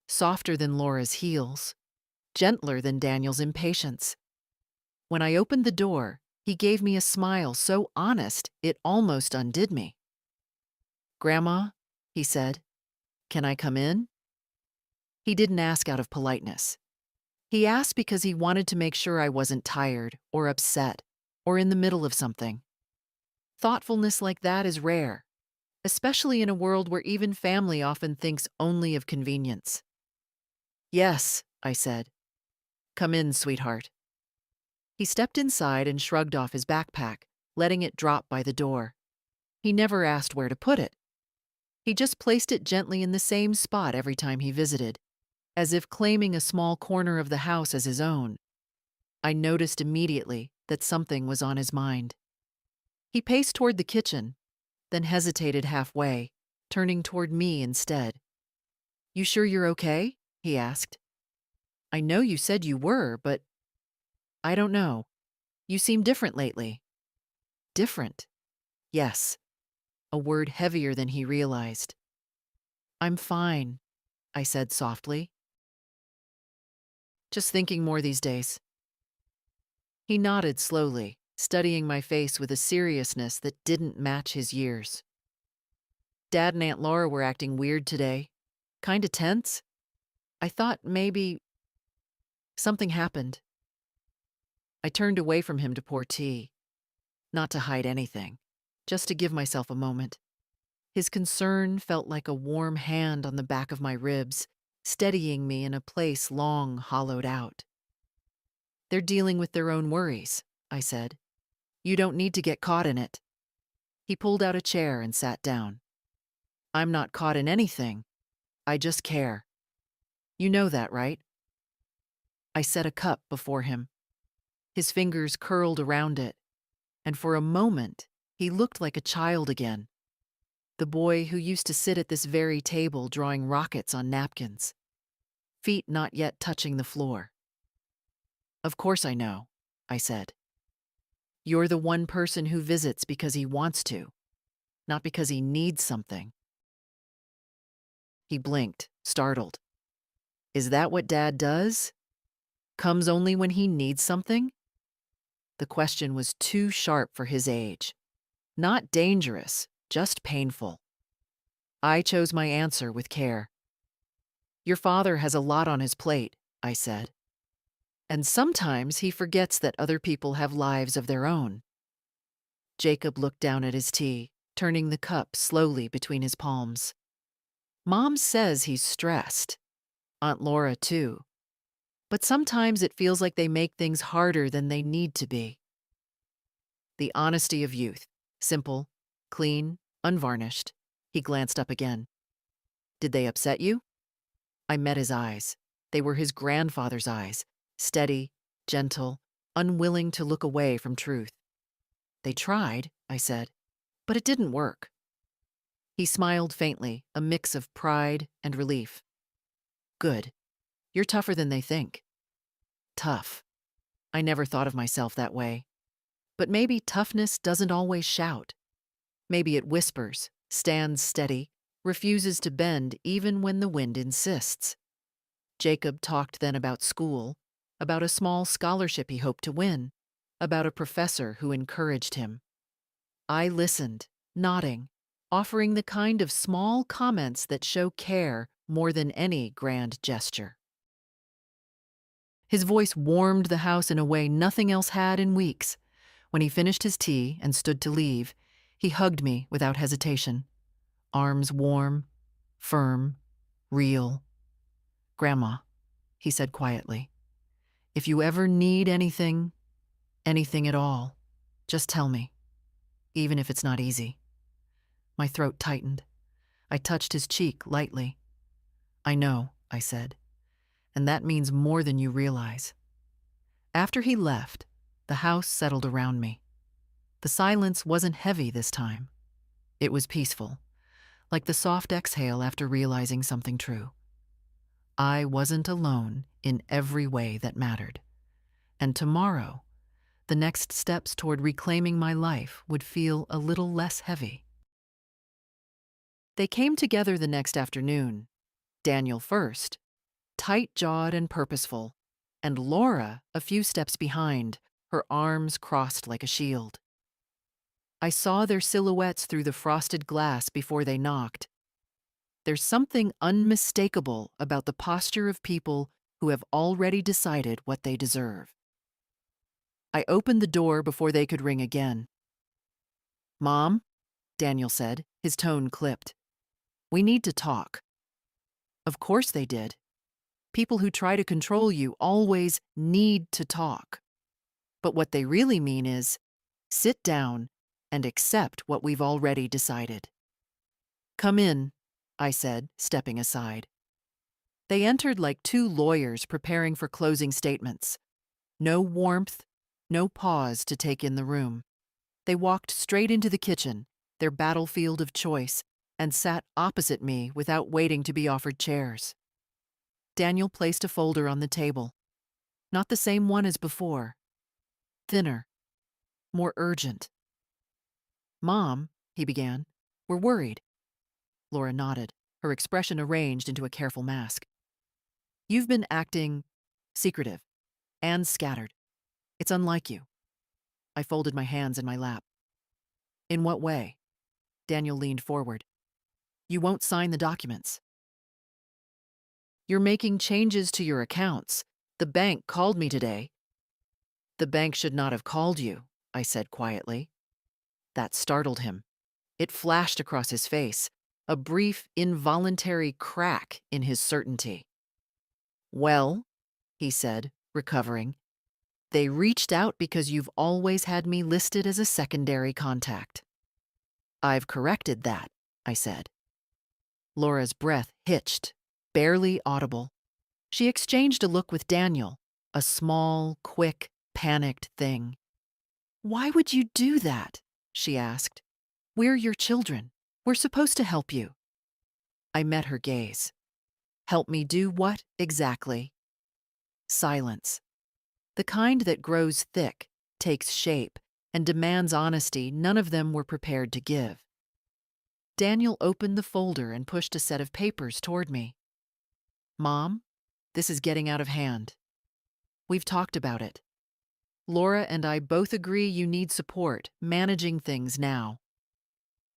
softer than Laura's heels, gentler than Daniel's impatience. When I opened the door, he gave me a smile so honest it almost undid me. Grandma, he said, can I come in? He didn't ask out of politeness. He asked because he wanted to make sure I wasn't tired or upset or in the middle of something. Thoughtfulness like that is rare, especially in a world where even family often thinks only of convenience. Yes, I said. Come in, sweetheart. He stepped inside and shrugged off his backpack, letting it drop by the door. He never asked where to put it. He just placed it gently in the same spot every time he visited, as if claiming a small corner of the house as his own. I noticed immediately that something was on his mind. He paced toward the kitchen, then hesitated halfway, turning toward me instead. "You sure you're okay?" he asked. "I know you said you were, but I don't know. You seem different lately." Different? Yes, a word heavier than he realized. "I'm fine," I said softly. "Just thinking more these days." He nodded slowly, studying my face with a seriousness that didn't match his years. "Dad and Aunt Laura were acting weird today. Kinda tense. I thought maybe something happened." I turned away from him to pour tea, not to hide anything, just to give myself a moment. His concern felt like a warm hand on the back of my ribs, steadying me in a place long hollowed out. "They're dealing with their own worries," I said. "You don't need to get caught in it." He pulled out a chair and sat down. "I'm not caught in anything. I just care. You know that, right?" I set a cup before him. His fingers curled around it, and for a moment, he looked like a child again. The boy who used to sit at this very table drawing rockets on napkins, feet not yet touching the floor. "Of course I know," I said. "You're the one person who visits because he wants to, not because he needs something." He blinked, startled. "Is that what Dad does? Comes only when he needs something?" The question was too sharp for his age. Not dangerous, just painful. I chose my answer with care. "Your father has a lot on his plate," I said. "And sometimes he forgets that other people have lives of their own." Jacob looked down at his tea, turning the cup slowly between his palms. "Mom says he's stressed. Aunt Laura, too. But sometimes it feels like they make things harder than they need to be." The honesty of youth. Simple, clean, unvarnished. He glanced up again. "Did they upset you?" I met his eyes. They were his grandfather's eyes, steady, gentle, unwilling to look away from truth. "They tried," I said, "but it didn't work." He smiled faintly, a mix of pride and relief. "Good. You're tougher than they think." Tough. I never thought of myself that way. But maybe toughness doesn't always shout. Maybe it whispers, stands steady, refuses to bend even when the wind insists. Jacob talked then about school, about a small scholarship he hoped to win, about a professor who encouraged him. I listened, nodding, offering the kind of small comments that show care more than any grand gesture. His voice warmed the house in a way nothing else had in weeks. When he finished his tea and stood to leave, he hugged me without hesitation. Arms warm, firm, real. "Grandma," he said quietly, "if you ever need anything, anything at all, just tell me, even if it's not easy." My throat tightened. I touched his cheek lightly. "I know," I said, "and that means more than you realize." After he left, the house settled around me. The silence wasn't heavy this time. It was peaceful, like the soft exhale after realizing something true. I wasn't alone in every way that mattered. And tomorrow, the next steps toward reclaiming my life would feel a little less heavy. They came together the next afternoon. Daniel first, tight-jawed and purposeful, and Laura a few steps behind, her arms crossed like a shield. I saw their silhouettes through the frosted glass before they knocked. There's something unmistakable about the posture of people who have already decided what they deserve. I opened the door before they could ring again. "Mom," Daniel said, his tone clipped. "We need to talk." Of course they did. People who try to control you always need to talk. But what they really mean is, Sit down and accept what we've already decided. Come in, I said, stepping aside. They entered like two lawyers preparing for closing statements. No warmth, no pause to take in the room. They walked straight into the kitchen, their battlefield of choice, and sat opposite me without waiting to be offered chairs. Daniel placed a folder on the table. Not the same one as before. Thinner. More urgent. "Mom," he began, "we're worried." Laura nodded, her expression arranged into a careful mask. "You've been acting secretive and scattered. It's unlike you." I folded my hands in my lap. "In what way?" Daniel leaned forward. "You won't sign the documents. You're making changes to your accounts. The bank called me today." "The bank should not have called you," I said quietly. That startled him. It flashed across his face, a brief, involuntary crack in his certainty. "Well," he said, recovering, "they reached out because you've always had me listed as a secondary contact." "I've corrected that," I said. Laura's breath hitched, barely audible. She exchanged a look with Daniel, a small, quick, panicked thing. "Why would you do that?" she asked. "We're your children. We're supposed to help you." I met her gaze. Help me do what exactly? Silence. The kind that grows thick, takes shape, and demands honesty none of them were prepared to give. Daniel opened the folder and pushed a set of papers toward me. "Mom, this is getting out of hand. We've talked about it. Laura and I both agree you need support managing things now.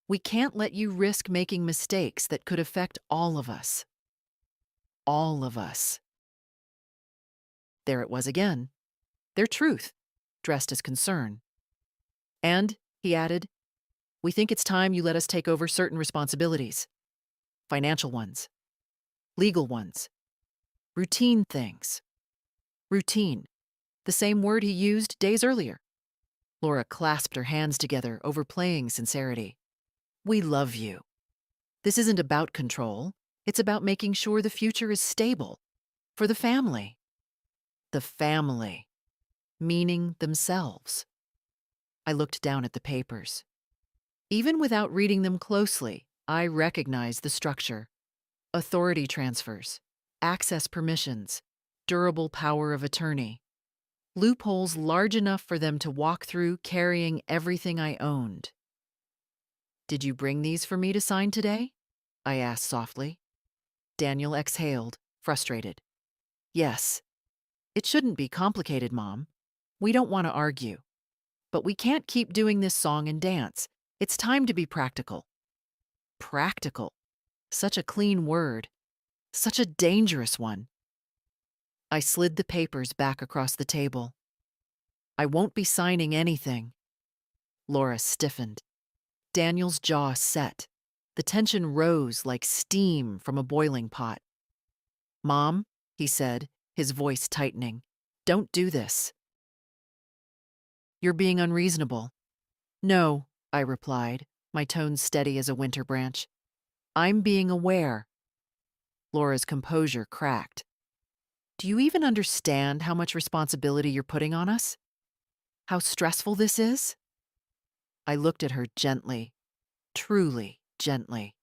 We can't let you risk making mistakes that could affect all of us. All of us." There it was again. Their truth, dressed as concern. "And," he added, "we think it's time you let us take over certain responsibilities. Financial ones. Legal ones. Routine things." Routine. The same word he used days earlier. Laura clasped her hands together, overplaying sincerity. "We love you. This isn't about control. It's about making sure the future is stable. For the family." The family. Meaning themselves. I looked down at the papers. Even without reading them closely, I recognized the structure. Authority transfers, access permissions, durable power of attorney. Loopholes large enough for them to walk through carrying everything I owned. "Did you bring these for me to sign today?" I asked softly. Daniel exhaled, frustrated. "Yes. It shouldn't be complicated, Mom. We don't want to argue. But we can't keep doing this song and dance. It's time to be practical." Practical. Such a clean word. Such a dangerous one. I slid the papers back across the table. "I won't be signing anything." Laura stiffened. Daniel's jaw set. The tension rose like steam from a boiling pot. "Mom," he said, his voice tightening, "don't do this. You're being unreasonable." "No," I replied, my tone steady as a winter branch. "I'm being aware." Laura's composure cracked. "Do you even understand how much responsibility you're putting on us? How stressful this is?" I looked at her gently, truly gently.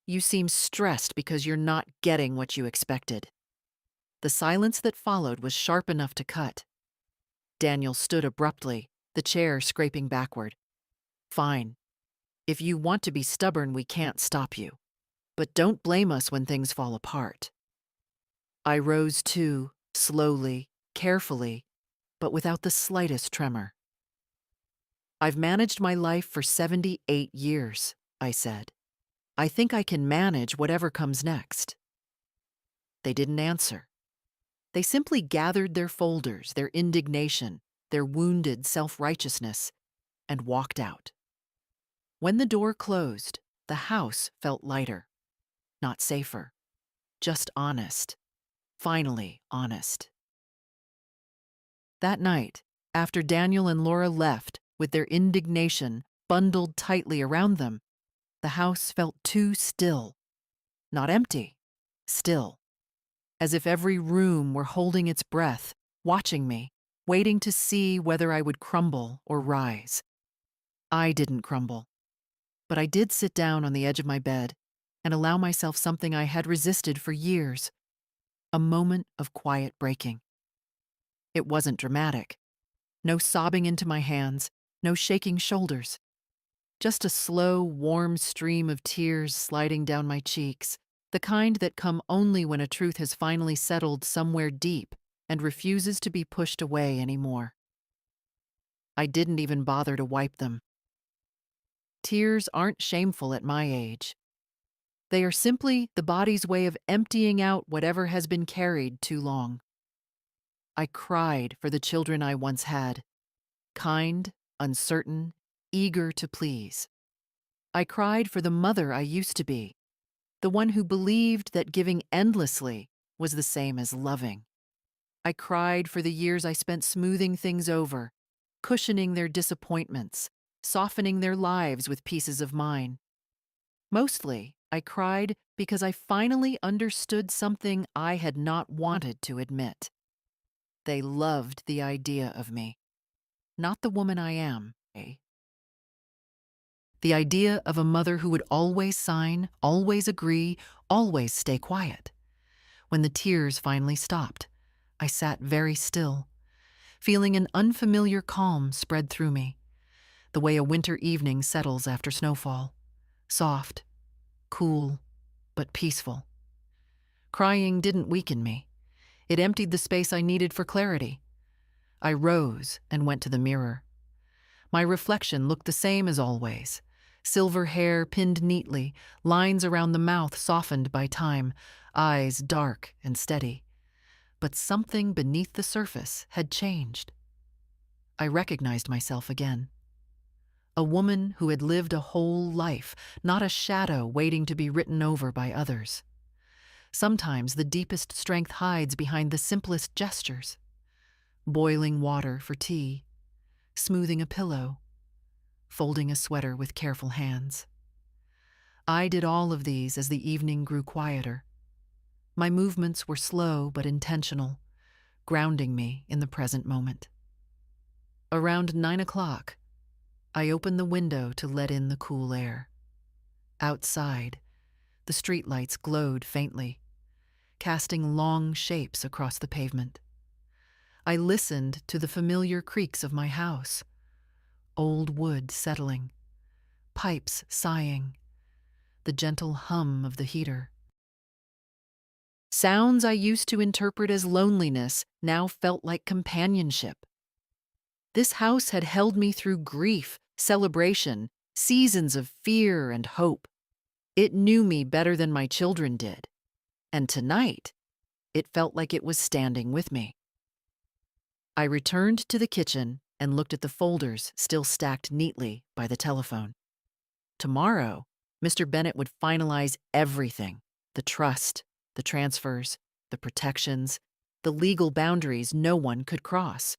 "You seem stressed because you're not getting what you expected." The silence that followed was sharp enough to cut. Daniel stood abruptly, the chair scraping backward. "Fine. If you want to be stubborn, we can't stop you. But don't blame us when things fall apart." I rose too, slowly, carefully, but without the slightest tremor. "I've managed my life for 78 years, I said. I think I can manage whatever comes next." They didn't answer. They simply gathered their folders, their indignation, their wounded self-righteousness, and walked out. When the door closed, the house felt lighter. Not safer. Just honest. Finally honest. That night, after Daniel and Laura left, with their indignation bundled tightly around them. The house felt too still. Not empty, still. As if every room were holding its breath, watching me, waiting to see whether I would crumble or rise. I didn't crumble, but I did sit down on the edge of my bed and allow myself something I had resisted for years, a moment of quiet breaking. It wasn't dramatic. No sobbing into my hands, no shaking shoulders. Just a slow, warm stream of tears sliding down my cheeks, the kind that come only when a truth has finally settled somewhere deep and refuses to be pushed away anymore. I didn't even bother to wipe them. Tears aren't shameful at my age. They are simply the body's way of emptying out whatever has been carried too long. I cried for the children I once had, kind, uncertain, eager to please. I cried for the mother I used to be, the one who believed that giving endlessly was the same as loving. I cried for the years I spent smoothing things over, cushioning their disappointments, softening their lives with pieces of mine. Mostly, I cried because I finally understood something I had not wanted to admit. They loved the idea of me, not the woman I am. The idea of a mother who would always sign, always agree, always stay quiet. When the tears finally stopped, I sat very still, feeling an unfamiliar calm spread through me, the way a winter evening settles after snowfall. Soft, cool, but peaceful. Crying didn't weaken me. It emptied the space I needed for clarity. I rose and went to the mirror. My reflection looked the same as always. Silver hair pinned neatly, lines around the mouth softened by time, eyes dark and steady. But something beneath the surface had changed. I recognized myself again. A woman who had lived a whole life, not a shadow waiting to be written over by others. Sometimes the deepest strength hides behind the simplest gestures. Boiling water for tea, smoothing a pillow, folding a sweater with careful hands. I did all of these as the evening grew quieter. My movements were slow but intentional, grounding me in the present moment. Around 9 o'clock, I opened the window to let in the cool air. Outside, the streetlights glowed faintly, casting long shapes across the pavement. I listened to the familiar creaks of my house, old wood settling, pipes sighing, the gentle hum of the heater. Sounds I used to interpret as loneliness now felt like companionship. This house had held me through grief, celebration, seasons of fear and hope. It knew me better than my children did, and tonight, it felt like it was standing with me. I returned to the kitchen and looked at the folders still stacked neatly by the telephone. Tomorrow, Mr. Bennett would finalize everything: the trust, the transfers, the protections, the legal boundaries no one could cross.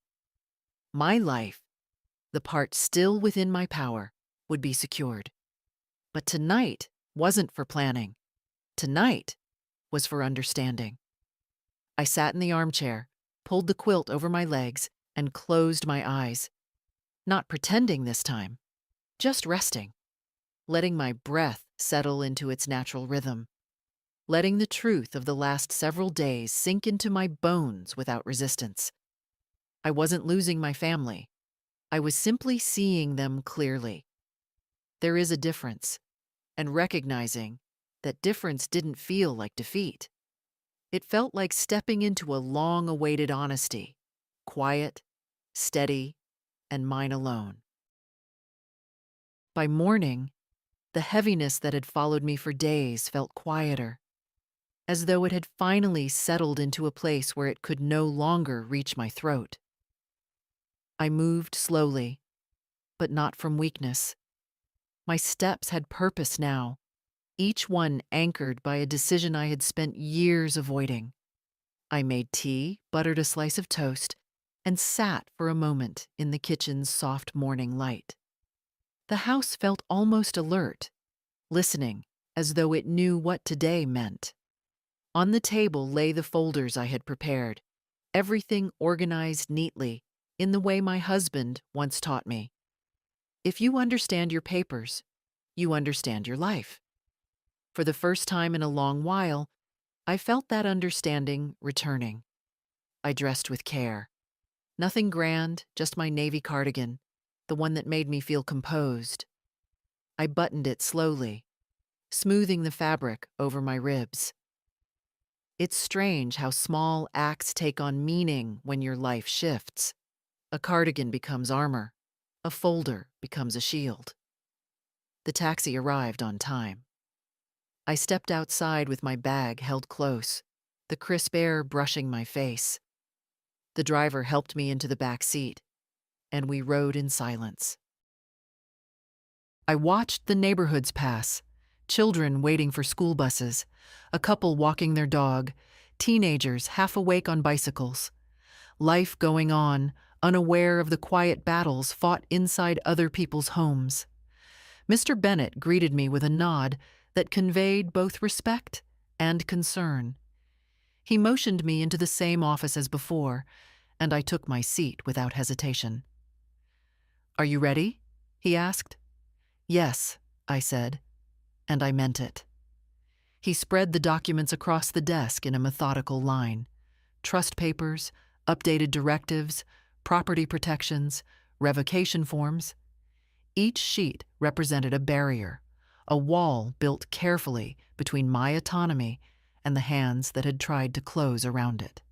My life, the part still within my power, would be secured. But tonight wasn't for planning. Tonight was for understanding. I sat in the armchair, pulled the quilt over my legs, and closed my eyes. Not pretending this time, just resting, letting my breath settle into its natural rhythm, letting the truth of the last several days sink into my bones without resistance. I wasn't losing my family. I was simply seeing them clearly. There is a difference, and recognizing that difference didn't feel like defeat. It felt like stepping into a long-awaited honesty, quiet, steady, and mine alone. By morning, the heaviness that had followed me for days felt quieter, as though it had finally settled into a place where it could no longer reach my throat. I moved slowly, but not from weakness. My steps had purpose now, each one anchored by a decision I had spent years avoiding. I made tea, buttered a slice of toast, and sat for a moment in the kitchen's soft morning light. The house felt almost alert, listening, as though it knew what today meant. On the table lay the folders I had prepared, everything organized neatly, in the way my husband once taught me. If you understand your papers, you understand your life. For the first time in a long while, I felt that understanding returning. I dressed with care. Nothing grand, just my navy cardigan, the one that made me feel composed. I buttoned it slowly, smoothing the fabric over my ribs. It's strange how small acts take on meaning when your life shifts. A cardigan becomes armor. A folder becomes a shield. The taxi arrived on time. I stepped outside with my bag held close, the crisp air brushing my face. The driver helped me into the back seat, and we rode in silence. I watched the neighborhoods pass, children waiting for school buses, a couple walking their dog, teenagers half awake on bicycles. Life going on, unaware of the quiet battles fought inside other people's homes. Mr. Bennett greeted me with a nod that conveyed both respect and concern. He motioned me into the same office as before, and I took my seat without hesitation. "Are you ready?" he asked. "Yes," I said, and I meant it. He spread the documents across the desk in a methodical line. Trust papers, updated directives, property protections, revocation forms. Each sheet represented a barrier, a wall built carefully between my autonomy and the hands that had tried to close around it.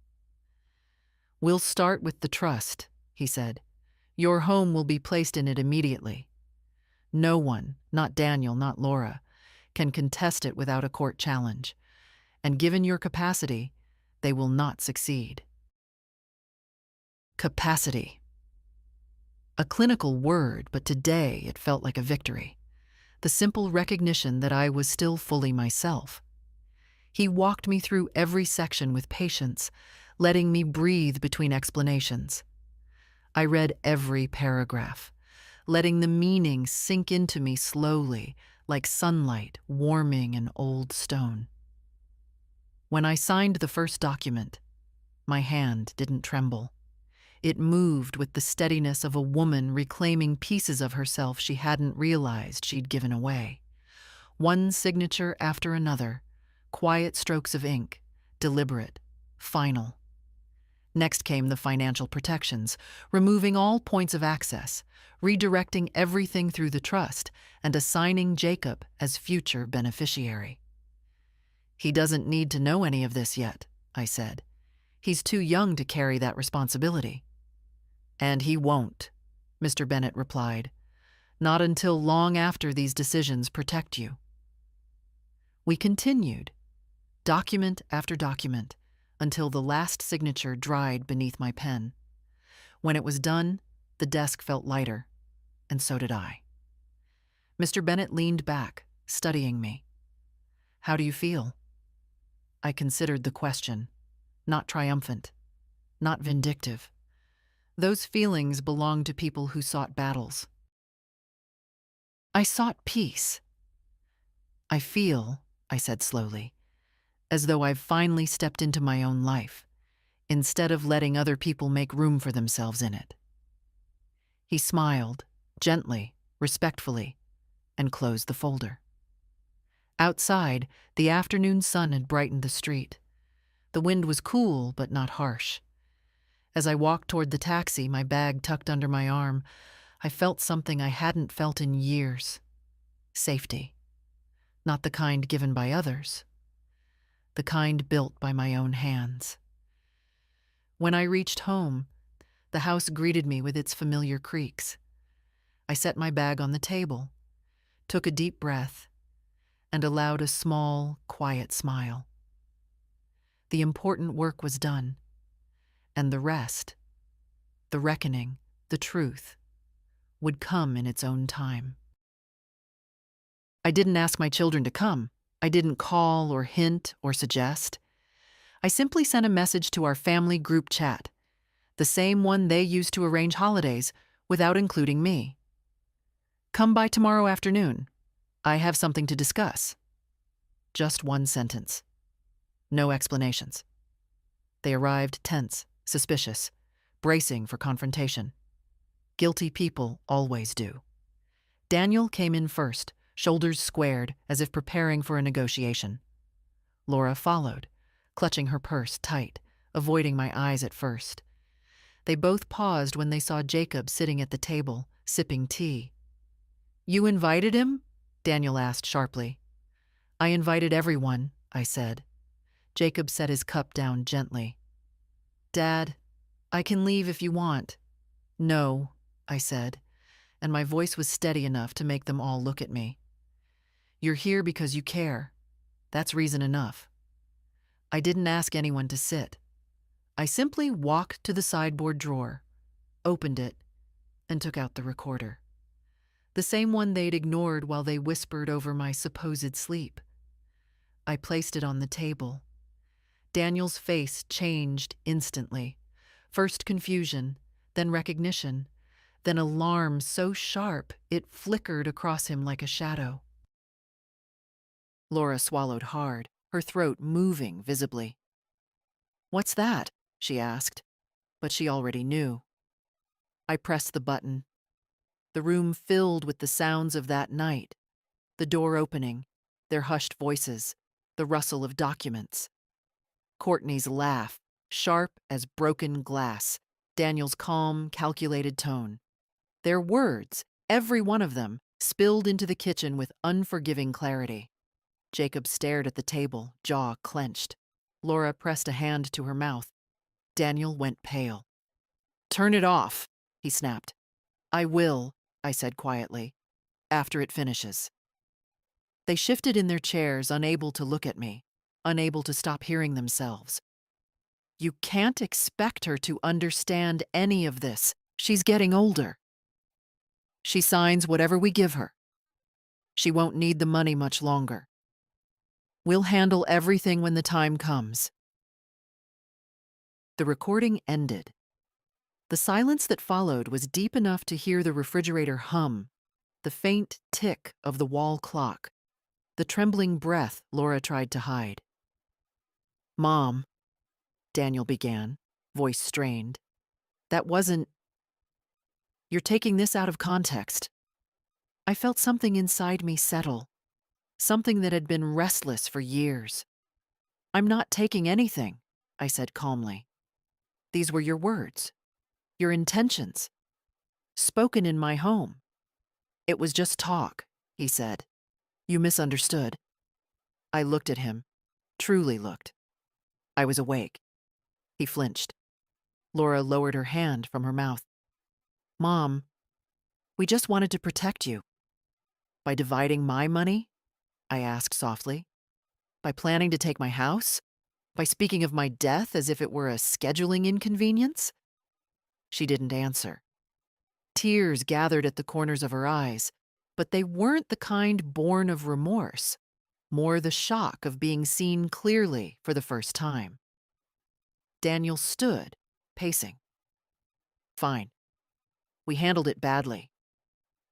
"We'll start with the trust," he said. "Your home will be placed in it immediately. No one, not Daniel, not Laura, can contest it without a court challenge, and given your capacity, they will not succeed." Capacity. A clinical word, but today it felt like a victory. The simple recognition that I was still fully myself. He walked me through every section with patience, letting me breathe between explanations. I read every paragraph, letting the meaning sink into me slowly, like sunlight warming an old stone. When I signed the first document, my hand didn't tremble. It moved with the steadiness of a woman reclaiming pieces of herself she hadn't realized she'd given away. One signature after another, quiet strokes of ink, deliberate, final. Next came the financial protections, removing all points of access, redirecting everything through the trust, and assigning Jacob as future beneficiary. "He doesn't need to know any of this yet," I said. "He's too young to carry that responsibility." "And he won't," Mr. Bennett replied. "Not until long after these decisions protect you." We continued, document after document, until the last signature dried beneath my pen. When it was done, the desk felt lighter, and so did I. Mr. Bennett leaned back, studying me. "How do you feel?" I considered the question, not triumphant, not vindictive. Those feelings belonged to people who sought battles. I sought peace. "I feel," I said slowly, "as though I've finally stepped into my own life, instead of letting other people make room for themselves in it." He smiled, gently, respectfully, and closed the folder. Outside, the afternoon sun had brightened the street. The wind was cool, but not harsh. As I walked toward the taxi, my bag tucked under my arm, I felt something I hadn't felt in years. Safety. Not the kind given by others. The kind built by my own hands. When I reached home, the house greeted me with its familiar creaks. I set my bag on the table, took a deep breath, and allowed a small, quiet smile. The important work was done, and the rest, the reckoning, the truth, would come in its own time. I didn't ask my children to come. I didn't call or hint or suggest. I simply sent a message to our family group chat. The same one they used to arrange holidays without including me. Come by tomorrow afternoon. I have something to discuss. Just one sentence. No explanations. They arrived tense, suspicious, bracing for confrontation. Guilty people always do. Daniel came in first, shoulders squared as if preparing for a negotiation. Laura followed, clutching her purse tight, avoiding my eyes at first. They both paused when they saw Jacob sitting at the table, sipping tea. You invited him? Daniel asked sharply. I invited everyone, I said. Jacob set his cup down gently. Dad, I can leave if you want. No, I said, and my voice was steady enough to make them all look at me. You're here because you care. That's reason enough. I didn't ask anyone to sit. I simply walked to the sideboard drawer, opened it, and took out the recorder. The same one they'd ignored while they whispered over my supposed sleep. I placed it on the table. Daniel's face changed instantly. First confusion, then recognition, then alarm so sharp it flickered across him like a shadow. Laura swallowed hard, her throat moving visibly. What's that? She asked, but she already knew. I pressed the button. The room filled with the sounds of that night, the door opening, their hushed voices, the rustle of documents. Courtney's laugh, sharp as broken glass, Daniel's calm, calculated tone. Their words, every one of them, spilled into the kitchen with unforgiving clarity. Jacob stared at the table, jaw clenched. Laura pressed a hand to her mouth. Daniel went pale. Turn it off, he snapped. I will, I said quietly, after it finishes. They shifted in their chairs, unable to look at me, unable to stop hearing themselves. You can't expect her to understand any of this. She's getting older. She signs whatever we give her. She won't need the money much longer. We'll handle everything when the time comes. The recording ended. The silence that followed was deep enough to hear the refrigerator hum, the faint tick of the wall clock, the trembling breath Laura tried to hide. Mom, Daniel began, voice strained. That wasn't... You're taking this out of context. I felt something inside me settle, something that had been restless for years. I'm not taking anything, I said calmly. These were your words, your intentions, spoken in my home. It was just talk, he said. You misunderstood. I looked at him, truly looked. I was awake. He flinched. Laura lowered her hand from her mouth. Mom, we just wanted to protect you. By dividing my money? I asked softly. By planning to take my house? By speaking of my death as if it were a scheduling inconvenience? She didn't answer. Tears gathered at the corners of her eyes, but they weren't the kind born of remorse, more the shock of being seen clearly for the first time. Daniel stood, pacing. Fine. We handled it badly.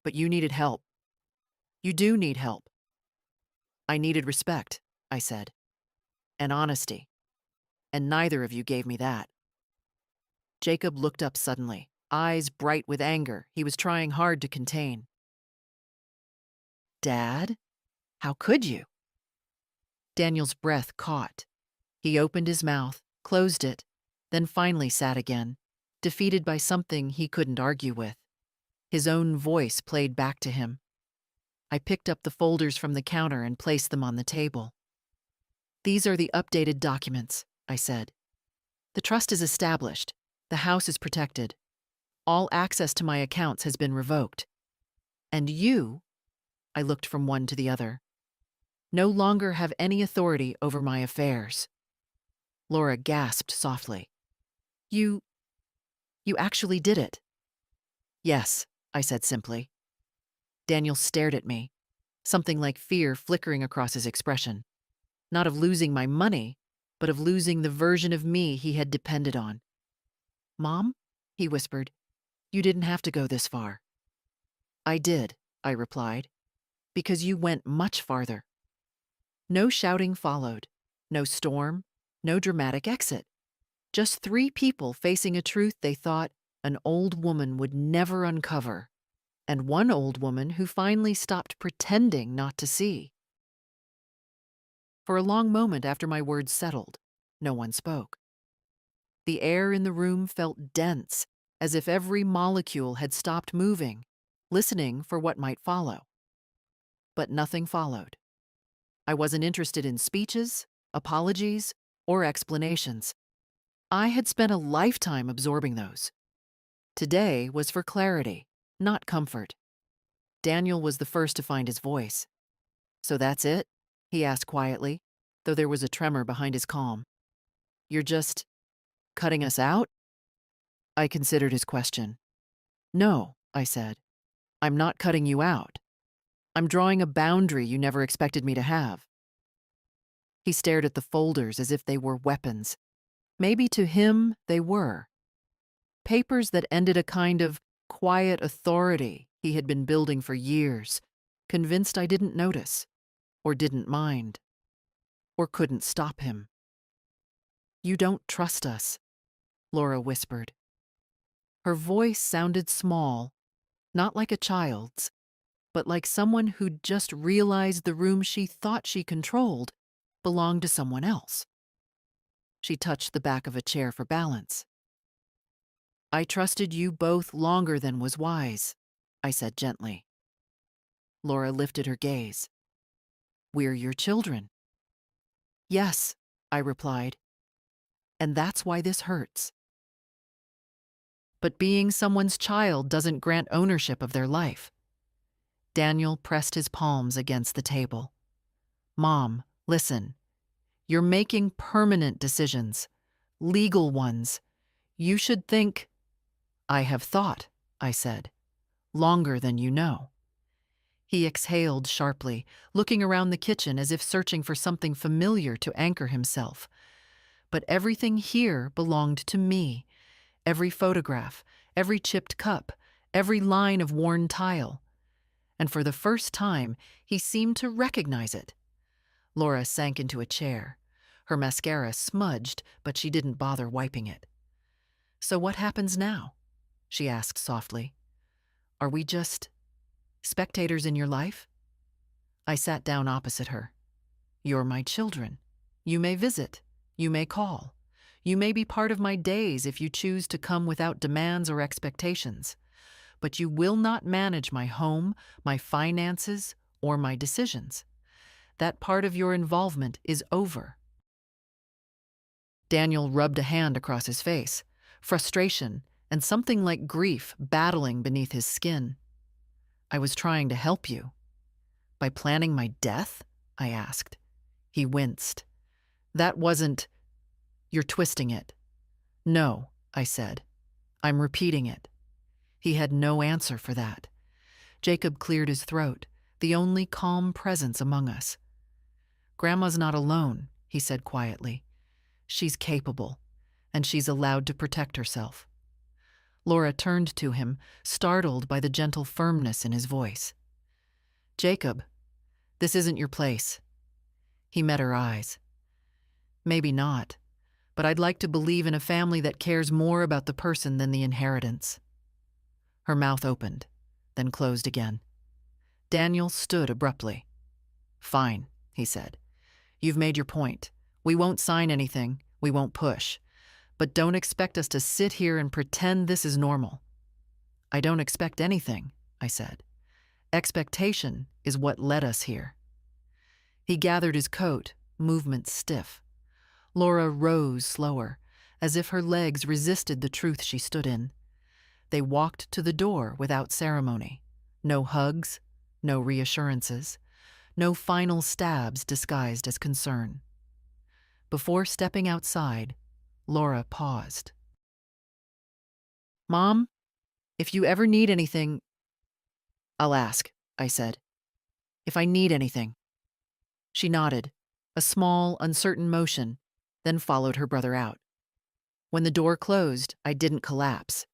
But you needed help. You do need help. I needed respect, I said. And honesty. And neither of you gave me that. Jacob looked up suddenly, eyes bright with anger he was trying hard to contain. Dad? How could you? Daniel's breath caught. He opened his mouth, closed it, then finally sat again, defeated by something he couldn't argue with. His own voice played back to him. I picked up the folders from the counter and placed them on the table. These are the updated documents, I said. The trust is established. The house is protected. All access to my accounts has been revoked. And you, I looked from one to the other, no longer have any authority over my affairs. Laura gasped softly. You actually did it. Yes, I said simply. Daniel stared at me, something like fear flickering across his expression. Not of losing my money, but of losing the version of me he had depended on. Mom? he whispered. You didn't have to go this far. I did, I replied, because you went much farther. No shouting followed, no storm, no dramatic exit. Just three people facing a truth they thought an old woman would never uncover, and one old woman who finally stopped pretending not to see. For a long moment after my words settled, no one spoke. The air in the room felt dense, as if every molecule had stopped moving, listening for what might follow. But nothing followed. I wasn't interested in speeches, apologies, or explanations. I had spent a lifetime absorbing those. Today was for clarity, not comfort. Daniel was the first to find his voice. So that's it? He asked quietly, though there was a tremor behind his calm. You're just cutting us out? I considered his question. No, I said. I'm not cutting you out. I'm drawing a boundary you never expected me to have. He stared at the folders as if they were weapons. Maybe to him they were. Papers that ended a kind of quiet authority he had been building for years, convinced I didn't notice, or didn't mind, or couldn't stop him. You don't trust us, Laura whispered. Her voice sounded small, not like a child's, but like someone who'd just realized the room she thought she controlled belonged to someone else. She touched the back of a chair for balance. I trusted you both longer than was wise, I said gently. Laura lifted her gaze. We're your children. Yes, I replied. And that's why this hurts. But being someone's child doesn't grant ownership of their life. Daniel pressed his palms against the table. Mom, listen. You're making permanent decisions, legal ones. You should think. I have thought, I said, longer than you know. He exhaled sharply, looking around the kitchen as if searching for something familiar to anchor himself. But everything here belonged to me. Every photograph, every chipped cup, every line of worn tile. And for the first time, he seemed to recognize it. Laura sank into a chair. Her mascara smudged, but she didn't bother wiping it. So what happens now? She asked softly. Are we just spectators in your life? I sat down opposite her. You're my children. You may visit. You may call. You may be part of my days if you choose to come without demands or expectations. But you will not manage my home, my finances, or my decisions. That part of your involvement is over. Daniel rubbed a hand across his face, frustration and something like grief battling beneath his skin. I was trying to help you. By planning my death? I asked. He winced. That wasn't. You're twisting it. No, I said. I'm repeating it. He had no answer for that. Jacob cleared his throat, the only calm presence among us. Grandma's not alone, he said quietly. She's capable, and she's allowed to protect herself. Laura turned to him, startled by the gentle firmness in his voice. Jacob, this isn't your place. He met her eyes. Maybe not, but I'd like to believe in a family that cares more about the person than the inheritance. Her mouth opened, then closed again. Daniel stood abruptly. Fine, he said. You've made your point. We won't sign anything. We won't push. But don't expect us to sit here and pretend this is normal. I don't expect anything, I said. Expectation is what led us here. He gathered his coat, movement stiff. Laura rose slower, as if her legs resisted the truth she stood in. They walked to the door without ceremony. No hugs, no reassurances, no final stabs disguised as concern. Before stepping outside, Laura paused. Mom, if you ever need anything, I'll ask, I said. If I need anything. She nodded, a small, uncertain motion, then followed her brother out. When the door closed, I didn't collapse.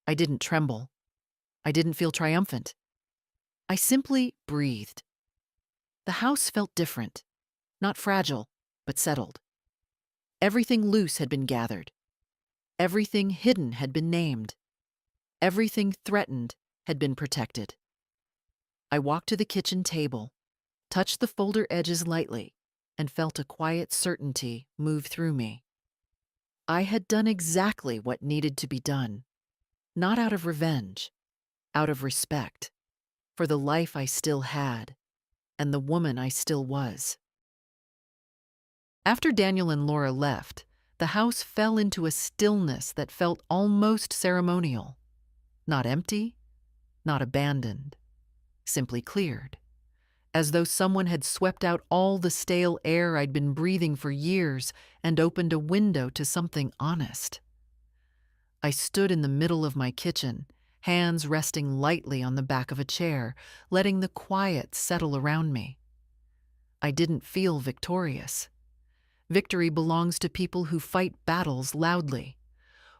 I didn't tremble. I didn't feel triumphant. I simply breathed. The house felt different, not fragile, but settled. Everything loose had been gathered. Everything hidden had been named. Everything threatened had been protected. I walked to the kitchen table, touched the folder edges lightly, and felt a quiet certainty move through me. I had done exactly what needed to be done, not out of revenge, out of respect, for the life I still had and the woman I still was. After Daniel and Laura left, the house fell into a stillness that felt almost ceremonial. Not empty, not abandoned, simply cleared, as though someone had swept out all the stale air I'd been breathing for years and opened a window to something honest. I stood in the middle of my kitchen, hands resting lightly on the back of a chair, letting the quiet settle around me. I didn't feel victorious. Victory belongs to people who fight battles loudly.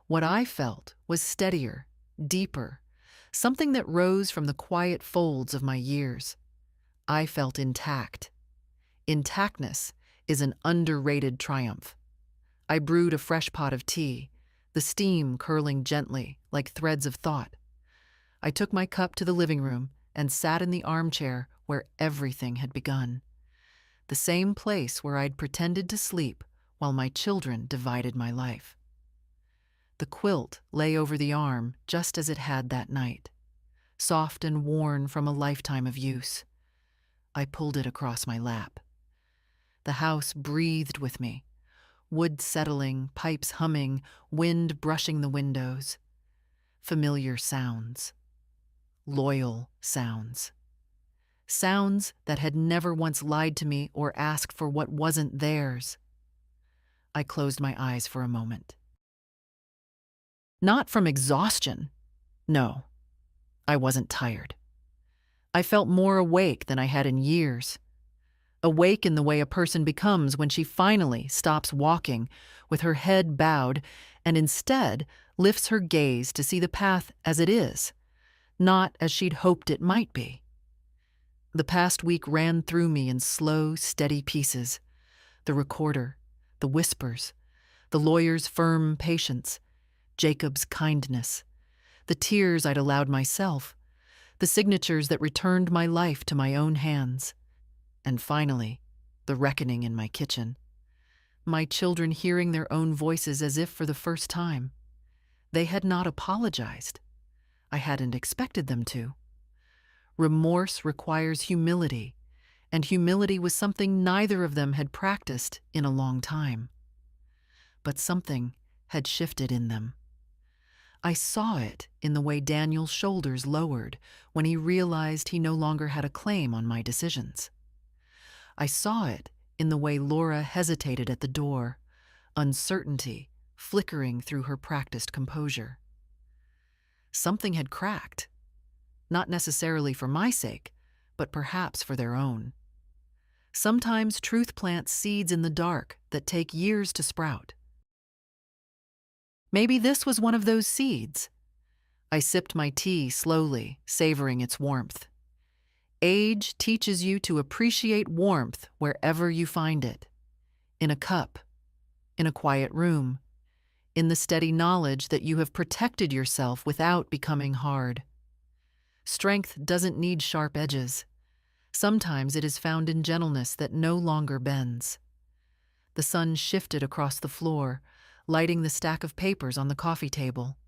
What I felt was steadier, deeper, something that rose from the quiet folds of my years. I felt intact. Intactness is an underrated triumph. I brewed a fresh pot of tea, the steam curling gently like threads of thought. I took my cup to the living room and sat in the armchair where everything had begun. The same place where I'd pretended to sleep while my children divided my life. The quilt lay over the arm just as it had that night, soft and worn from a lifetime of use. I pulled it across my lap. The house breathed with me, wood settling, pipes humming, wind brushing the windows. Familiar sounds. Loyal sounds. Sounds that had never once lied to me or asked for what wasn't theirs. I closed my eyes for a moment. Not from exhaustion. No, I wasn't tired. I felt more awake than I had in years. Awake in the way a person becomes when she finally stops walking with her head bowed and instead lifts her gaze to see the path as it is, not as she'd hoped it might be. The past week ran through me in slow, steady pieces. The recorder, the whispers, the lawyer's firm patience, Jacob's kindness, the tears I'd allowed myself, the signatures that returned my life to my own hands, and finally, the reckoning in my kitchen. My children hearing their own voices as if for the first time. They had not apologized. I hadn't expected them to. Remorse requires humility, and humility was something neither of them had practiced in a long time. But something had shifted in them. I saw it in the way Daniel's shoulders lowered when he realized he no longer had a claim on my decisions. I saw it in the way Laura hesitated at the door, uncertainty flickering through her practiced composure. Something had cracked. Not necessarily for my sake, but perhaps for their own. Sometimes truth plants seeds in the dark that take years to sprout. Maybe this was one of those seeds. I sipped my tea slowly, savoring its warmth. Age teaches you to appreciate warmth wherever you find it. In a cup, in a quiet room, in the steady knowledge that you have protected yourself without becoming hard. Strength doesn't need sharp edges. Sometimes it is found in gentleness that no longer bends. The sun shifted across the floor, lighting the stack of papers on the coffee table.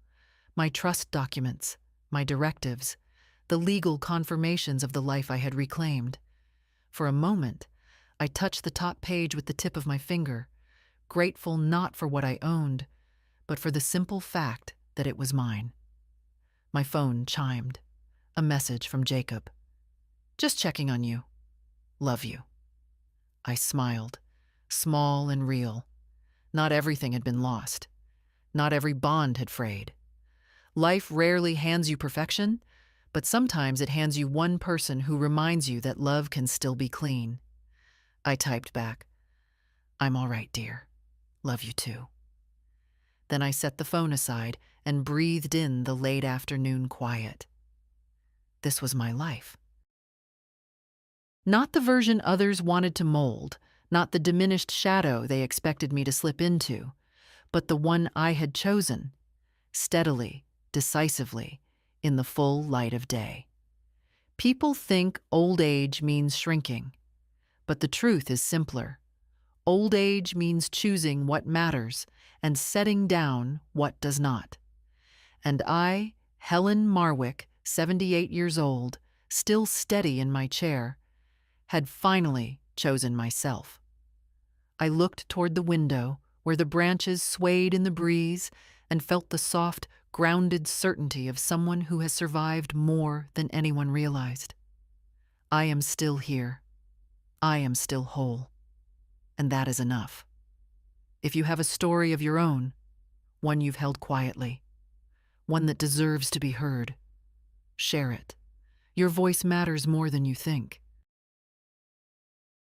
My trust documents, my directives, the legal confirmations of the life I had reclaimed. For a moment, I touched the top page with the tip of my finger, grateful not for what I owned, but for the simple fact that it was mine. My phone chimed. A message from Jacob. Just checking on you. Love you. I smiled, small and real. Not everything had been lost. Not every bond had frayed. Life rarely hands you perfection, but sometimes it hands you one person who reminds you that love can still be clean. I typed back, I'm all right, dear. Love you too. Then I set the phone aside and breathed in the late afternoon quiet. This was my life. Not the version others wanted to mold, not the diminished shadow they expected me to slip into, but the one I had chosen, steadily, decisively, in the full light of day. People think old age means shrinking, but the truth is simpler. Old age means choosing what matters and setting down what does not. And I, Helen Marwick, 78 years old, still steady in my chair, had finally chosen myself. I looked toward the window, where the branches swayed in the breeze, and felt the soft, grounded certainty of someone who has survived more than anyone realized. I am still here. I am still whole. And that is enough. If you have a story of your own, one you've held quietly, one that deserves to be heard, share it. Your voice matters more than you think.